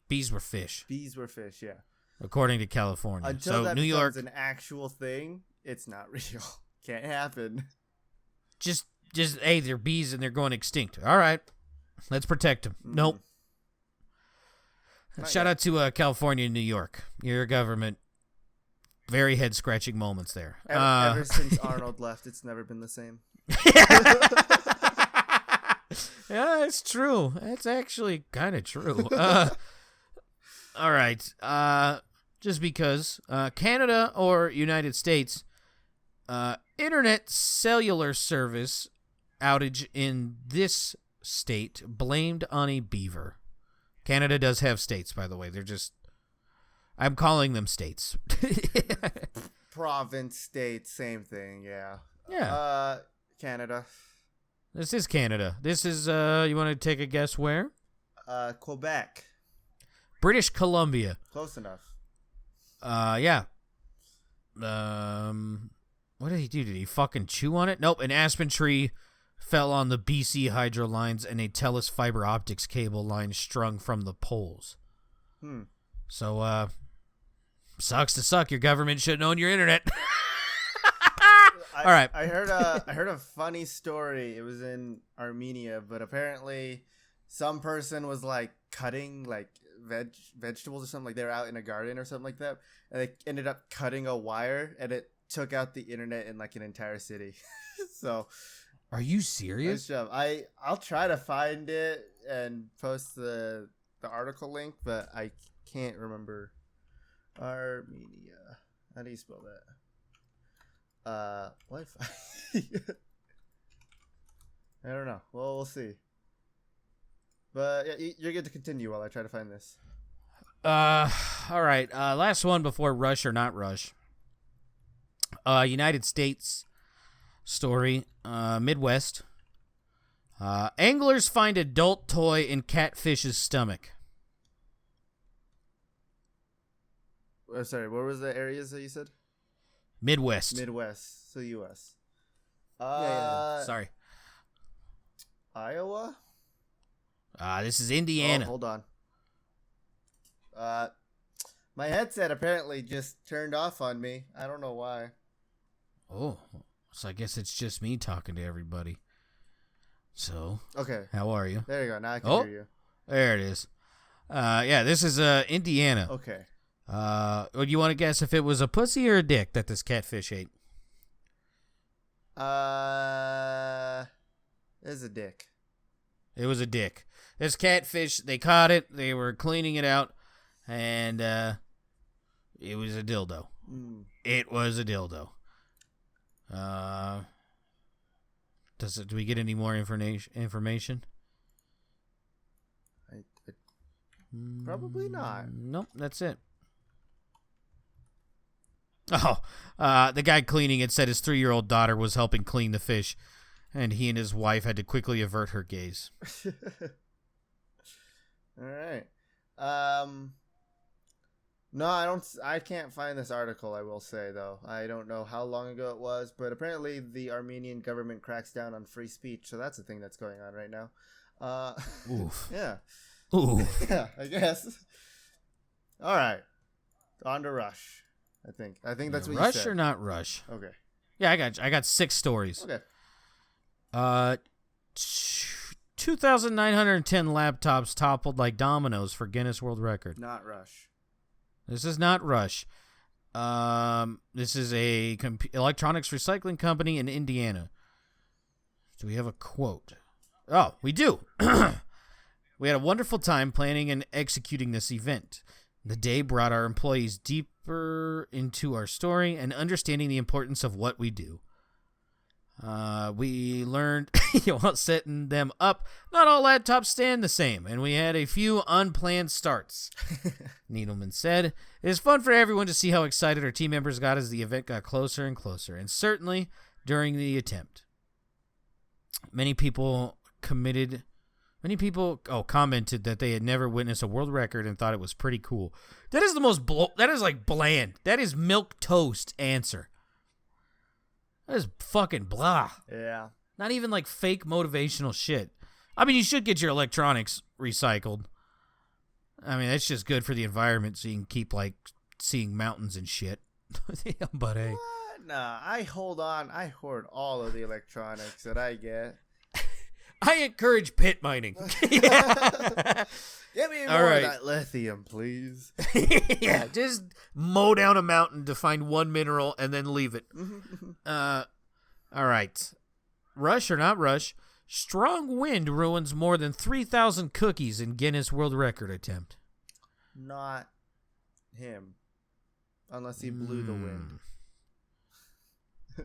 Bees were fish. Bees were fish, yeah. According to California. Until so that New York, becomes an actual thing, it's not real. Can't happen. Just hey, they're bees and they're going extinct. All right. Let's protect them. Mm-hmm. Nope. Shout out to California and New York. Your government. Very head-scratching moments there. Ever since Arnold left, it's never been the same. Yeah, it's true. It's actually kind of true. All right. Just because Canada or United States, internet cellular service outage in this state blamed on a beaver. Canada does have states, by the way. They're just... I'm calling them states. Province, state, same thing, yeah. Yeah. Canada. This is Canada. This is, you want to take a guess where? Quebec. British Columbia. Close enough. Yeah. What did he do? Did he fucking chew on it? Nope. An aspen tree fell on the BC hydro lines and a TELUS fiber optics cable line strung from the poles. So, sucks to suck. Your government shouldn't own your internet. All right. I heard a funny story. It was in Armenia, but apparently some person was like cutting like vegetables or something. Like they were out in a garden or something like that, and they ended up cutting a wire, and it took out the internet in like an entire city. So, are you serious? I'll try to find it and post the article link, but I can't remember. Armenia. How do you spell that? Wi-Fi. I don't know. Well, we'll see. But yeah, you're good to continue while I try to find this. All right. Last one before rush or not rush. United States story, Midwest. Anglers find adult toy in catfish's stomach. Sorry, what was the areas that you said? Midwest. Midwest, so U.S. Yeah. Sorry. Iowa? This is Indiana. Oh, hold on. My headset apparently just turned off on me. I don't know why. Oh, so I guess it's just me talking to everybody. So, okay. How are you? There you go. Now I can hear you. There it is. Yeah, this is Indiana. Okay. Do you want to guess if it was a pussy or a dick that this catfish ate? It's a dick. It was a dick. This catfish, they caught it. They were cleaning it out, and it was a dildo. Mm. It was a dildo. Do we get any more information? Probably not. Nope, that's it. Oh, the guy cleaning it said his 3-year-old daughter was helping clean the fish, and he and his wife had to quickly avert her gaze. All right. No, I can't find this article, I will say, though. I don't know how long ago it was, but apparently the Armenian government cracks down on free speech, so that's a thing that's going on right now. Oof. Yeah. Ooh. Yeah, I guess. All right. On to Rush, I think. I think that's what you said. Rush or not Rush? Okay. Yeah, I got 6 stories. Okay. 2,910 laptops toppled like dominoes for Guinness World Record. Not Rush. This is not Rush. This is a electronics recycling company in Indiana. Do we have a quote? Oh, we do. We had a wonderful time planning and executing this event. The day brought our employees deeper into our story and understanding the importance of what we do. We learned while setting them up, not all laptops stand the same, and we had a few unplanned starts. Needleman said, "It is fun for everyone to see how excited our team members got as the event got closer and closer, and certainly during the attempt. Many people commented that they had never witnessed a world record and thought it was pretty cool. That is the most that is like bland. That is milk toast answer. That is fucking blah. Yeah. Not even like fake motivational shit. I mean, you should get your electronics recycled. I mean, that's just good for the environment so you can keep like seeing mountains and shit. But hey. What? Nah, I hoard all of the electronics that I get. I encourage pit mining. Give me more of that lithium, please. Yeah, just mow down a mountain to find one mineral and then leave it. All right. Rush or not Rush, strong wind ruins more than 3,000 cookies in Guinness World Record attempt. Not him. Unless he blew the wind.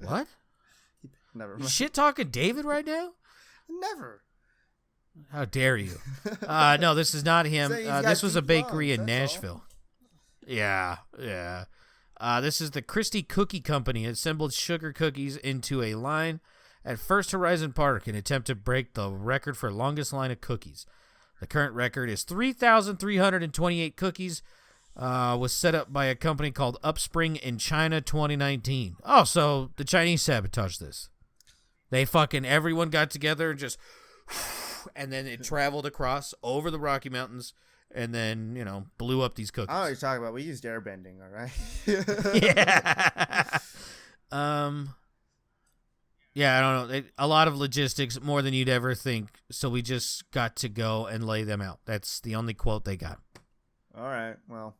What? Never You mind. shit talking David right now? Never. How dare you? No, this is not him. This was a bakery in Nashville. Yeah. This is the Christie Cookie Company. It assembled sugar cookies into a line at First Horizon Park in an attempt to break the record for longest line of cookies. The current record is 3,328 cookies. Was set up by a company called Upspring in China 2019. Oh, so the Chinese sabotaged this. Everyone got together and just, and then it traveled across over the Rocky Mountains and then, blew up these cookies. I know what you're talking about. We used airbending, all right? Yeah. Yeah, I don't know. A lot of logistics, more than you'd ever think. So we just got to go and lay them out. That's the only quote they got. All right. Well,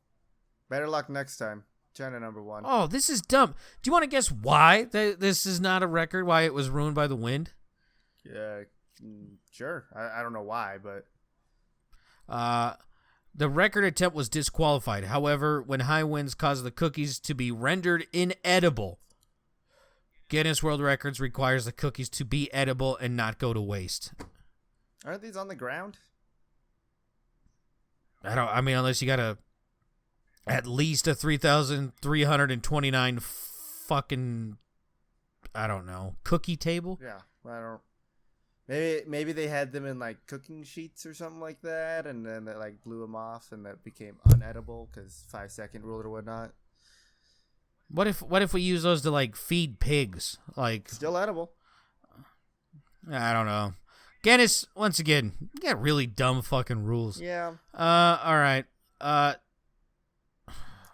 better luck next time. China #1. Oh, this is dumb. Do you want to guess why this is not a record? Why it was ruined by the wind? Yeah, sure. I don't know why, but the record attempt was disqualified. However, when high winds caused the cookies to be rendered inedible, Guinness World Records requires the cookies to be edible and not go to waste. Aren't these on the ground? Unless you got at least a 3,329 fucking I don't know, cookie table. Yeah, I don't. Maybe they had them in like cooking sheets or something like that, and then they like blew them off, and that became unedible because 5-second rule or whatnot. What if we use those to like feed pigs? Like Still edible. I don't know. Guinness, once again, you got really dumb fucking rules. Yeah. All right.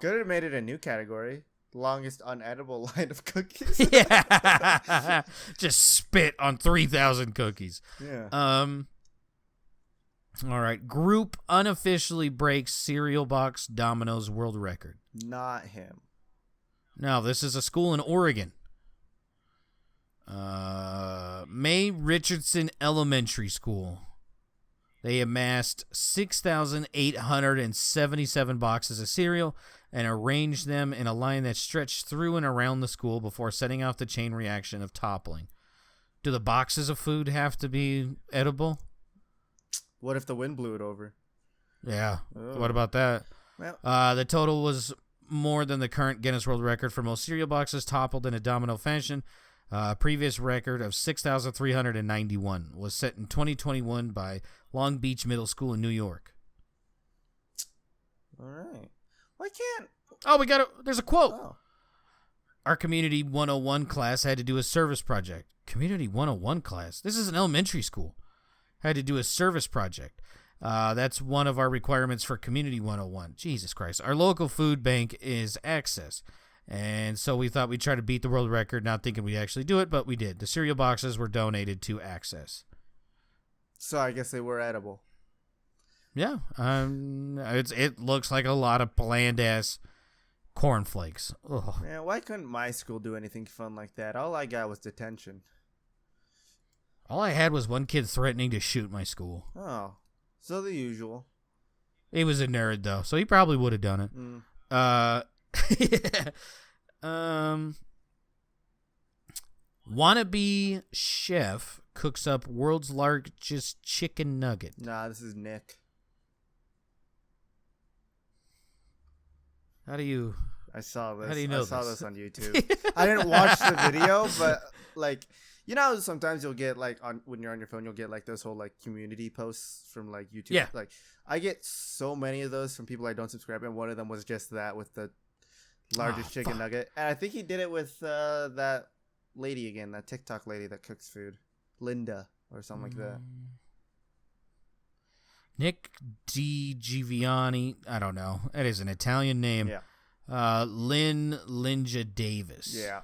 Could have made it a new category. Longest unedible line of cookies. Yeah. Just spit on 3,000 cookies. Yeah. All right. Group unofficially breaks cereal box Domino's world record. Not him. Now, this is a school in Oregon. May Richardson Elementary School. They amassed 6,877 boxes of cereal and arranged them in a line that stretched through and around the school before setting off the chain reaction of toppling. Do the boxes of food have to be edible? What if the wind blew it over? Yeah. Oh. What about that? Well, The total was more than the current Guinness World Record for most cereal boxes toppled in a domino fashion. Previous record of 6,391 was set in 2021 by Long Beach Middle School in New York. all right. Why can't? Oh, there's a quote. Oh. Our Community 101 class had to do a service project. Community 101 class? This is an elementary school. Had to do a service project. That's one of our requirements for Community 101. Jesus Christ. Our local food bank is Access. And so we thought we'd try to beat the world record, not thinking we'd actually do it, but we did. The cereal boxes were donated to Access. So I guess they were edible. Yeah. It looks like a lot of bland-ass cornflakes. Ugh. Man, why couldn't my school do anything fun like that? All I got was detention. All I had was one kid threatening to shoot my school. Oh, so the usual. He was a nerd, though, so he probably would have done it. Wannabe chef cooks up world's largest chicken nugget. Nah, this is Nick. How do you? I saw this. How do you know I saw this? this on YouTube. I didn't watch the video, but like, you know, sometimes you'll get like when you're on your phone, you'll get like those whole like community posts from like YouTube. Yeah. Like, I get so many of those from people I don't subscribe, and one of them was just that with the largest chicken nugget, and I think he did it with that lady again, that TikTok lady that cooks food, Linda or something like that. Nick DiGiovanni. I don't know. That is an Italian name. Yeah. Linja Davis. Yeah.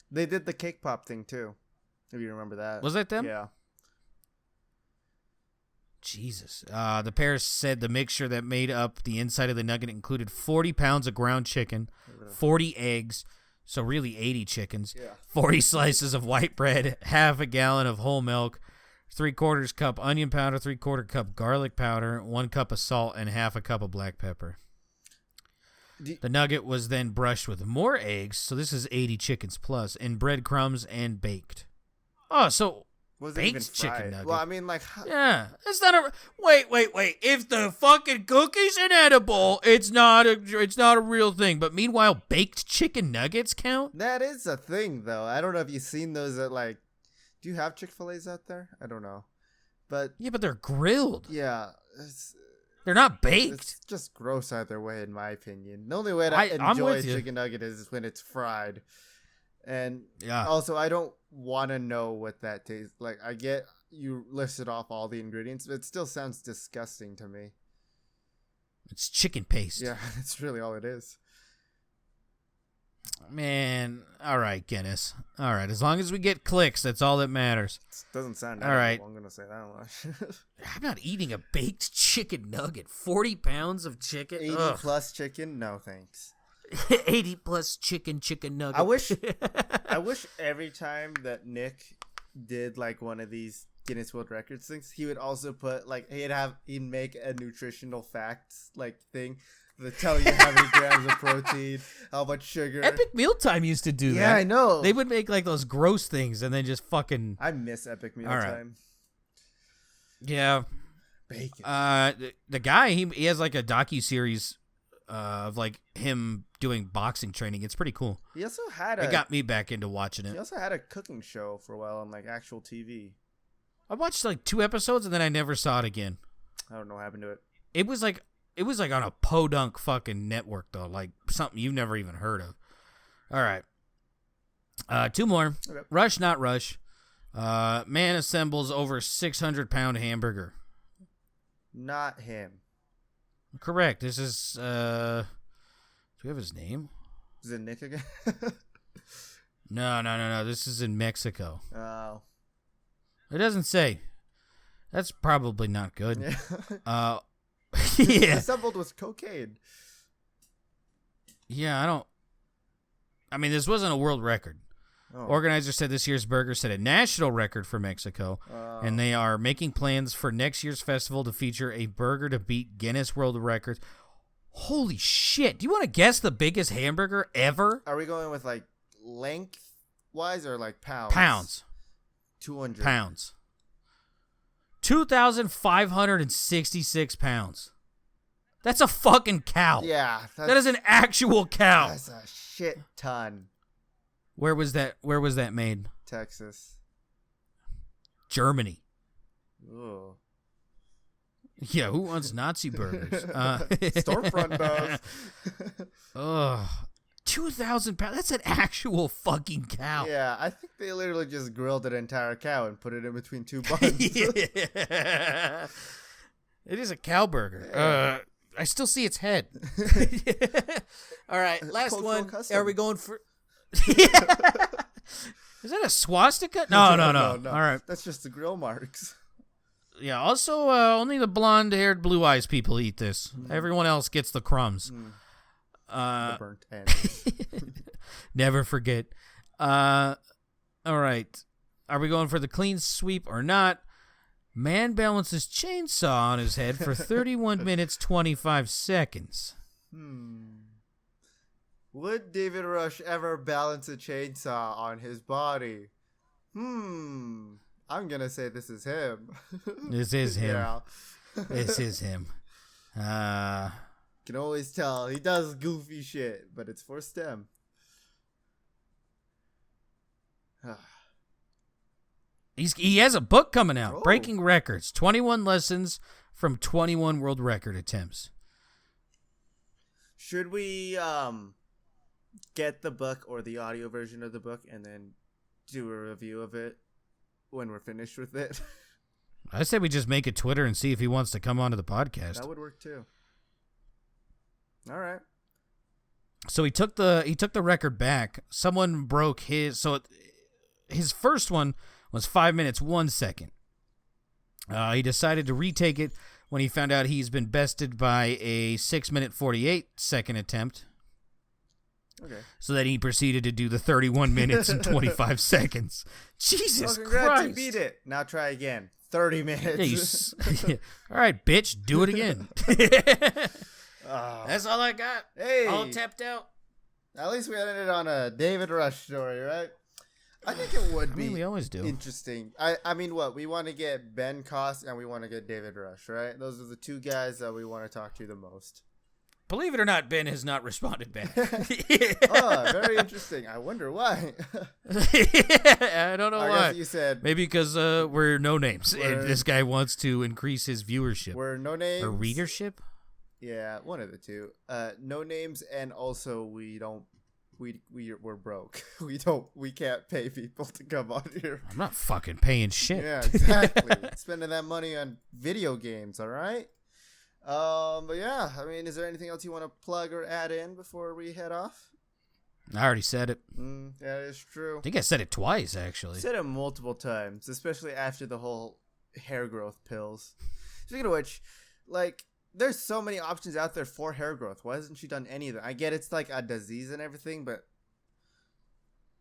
They did the cake pop thing too. If you remember that. Was that them? Yeah. Jesus. The pair said the mixture that made up the inside of the nugget included 40 pounds of ground chicken, 40 eggs, so really 80 chickens, 40 slices of white bread, half a gallon of whole milk, 3/4 cup onion powder, 3/4 cup garlic powder, 1 cup of salt, and half a cup of black pepper. The nugget was then brushed with more eggs, so this is 80 chickens plus, and breadcrumbs and baked. Oh, so baked chicken nugget. Well, I mean, like, yeah, it's not a wait. If the fucking cookie's inedible, it's not a real thing. But meanwhile, baked chicken nuggets count. That is a thing, though. I don't know if you've seen those at like. Do you have Chick-fil-A's out there? I don't know, but yeah, but they're grilled. Yeah, they're not baked. It's just gross either way, in my opinion. The only way to enjoy a chicken nugget is when it's fried. And also, I don't want to know what that tastes like. I get you listed off all the ingredients, but it still sounds disgusting to me. It's chicken paste. Yeah, that's really all it is. Man, all right, Guinness. All right, as long as we get clicks, that's all that matters. It doesn't sound all right. I'm going to say that much. I'm not eating a baked chicken nugget. 40 pounds of chicken. 80 plus chicken? No, thanks. 80 plus chicken nugget. I wish every time that Nick did like one of these Guinness World Records things, he would also put like he'd make a nutritional facts like thing that tell you how many grams of protein, how much sugar. Epic Mealtime used to do that. Yeah, I know. They would make like those gross things and then just fucking. I miss Epic Mealtime. Yeah. Bacon. The guy he has like a docuseries of like him doing boxing training. It's pretty cool. He also had It got me back into watching He it. also had a cooking show for a while on like actual TV. I watched like 2 episodes and then I never saw it again. I don't know what happened to it. It was like on a podunk fucking network though, like something you've never even heard of. All right. 2 more. Okay. Rush, not rush. Man assembles over 600-pound hamburger. Not him. Correct. This is, do we have his name? Is it Nick again? No. This is in Mexico. Oh. It doesn't say. That's probably not good. Yeah. Yeah. Assembled with cocaine. Yeah, I mean, this wasn't a world record. Oh. Organizer said this year's burger set a national record for Mexico, and they are making plans for next year's festival to feature a burger to beat Guinness World Records. Holy shit. Do you want to guess the biggest hamburger ever? Are we going with like length-wise or like pounds? Pounds. 200. Pounds. 2,566 pounds. That's a fucking cow. Yeah. That is an actual cow. That's a shit ton. Where was that made? Texas. Germany. Ooh. Yeah, who wants Nazi burgers? Stormfront does. Ugh. 2,000 pounds. That's an actual fucking cow. Yeah, I think they literally just grilled an entire cow and put it in between 2 buns. Yeah. It is a cow burger. Yeah. I still see its head. All right, last Cultural one. custom. Are we going for... Is that a swastika? No. All right. That's just the grill marks. Yeah, also, only the blonde-haired, blue-eyes people eat this. Everyone else gets the crumbs. The burnt end. Never forget. All right. Are we going for the clean sweep or not? Man balances chainsaw on his head for 31 minutes, 25 seconds. Would David Rush ever balance a chainsaw on his body? I'm gonna say this is him. This is him. Yeah. This is him. Can always tell he does goofy shit, but it's for STEM. He has a book coming out, Oh. Breaking Records, 21 lessons from 21 world record attempts. Should we get the book or the audio version of the book and then do a review of it when we're finished with it? I say we just make a Twitter and see if he wants to come onto the podcast. That would work too. All right. So he took the record back. Someone broke his. So his first one was 5 minutes 1 second. He decided to retake it when he found out he's been bested by a 6 minute 48 second attempt. Okay. So then he proceeded to do the 31 minutes and 25 seconds. Jesus Christ! You beat it. Now try again. 30 minutes. Yeah, all right, bitch, do it again. That's all I got. Hey, all tapped out. At least we ended on a David Rush story, right? I think it would be we always do. Interesting. I mean, what? We want to get Ben Koss and we want to get David Rush, right? Those are the 2 guys that we want to talk to the most. Believe it or not, Ben has not responded back. Oh, very interesting. I wonder why. I don't know I why. guess you said maybe because we're no names, and this guy wants to increase his viewership. We're no names or readership. Yeah, one of the 2. No names, and also we're broke. We can't pay people to come on here. I'm not fucking paying shit. Yeah, exactly. Spending that money on video games, all right? But yeah, I mean, is there anything else you want to plug or add in before we head off? I already said it. That is true. I think I said it twice, actually. Said it multiple times, especially after the whole hair growth pills. Speaking of which, like, there's so many options out there for hair growth. Why hasn't she done any of them? I get it's like a disease and everything, but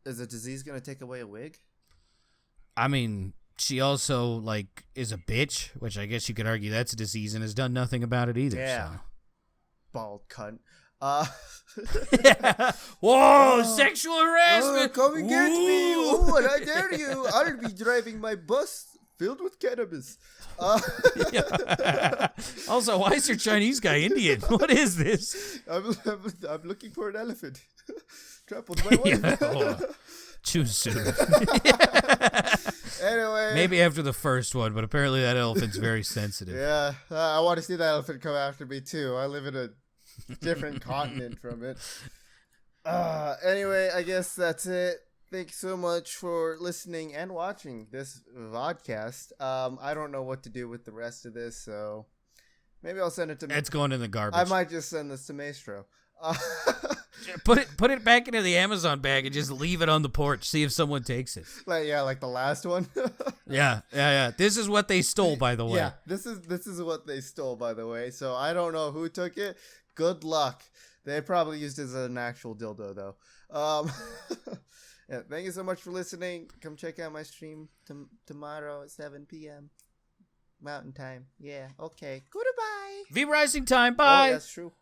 is a disease going to take away a wig? I mean, she also, like, is a bitch, which I guess you could argue that's a disease, and has done nothing about it either. Yeah. So. Bald cunt. Whoa, sexual harassment. Come and get me. Oh, and I dare you. I'll be driving my bus filled with cannabis. Yeah. Also, why is your Chinese guy Indian? What is this? I'm looking for an elephant. Trampled my wife. Yeah. Oh, too soon. Anyway. Maybe after the first one, but apparently that elephant's very sensitive. Yeah, I want to see that elephant come after me too. I live in a different continent from it. Anyway, I guess that's it. Thanks so much for listening and watching this vodcast. I don't know what to do with the rest of this, so maybe I'll send it to. It's going in the garbage. I might just send this to Maestro. Put it back into the Amazon bag and just leave it on the porch. See if someone takes it. Like the last one. Yeah. This is what they stole, by the way. Yeah, this is what they stole, by the way. So I don't know who took it. Good luck. They probably used it as an actual dildo, though. Yeah, thank you so much for listening. Come check out my stream tomorrow at 7 p.m. Mountain Time. Yeah, okay. Goodbye. V Rising time. Bye. Oh, that's true.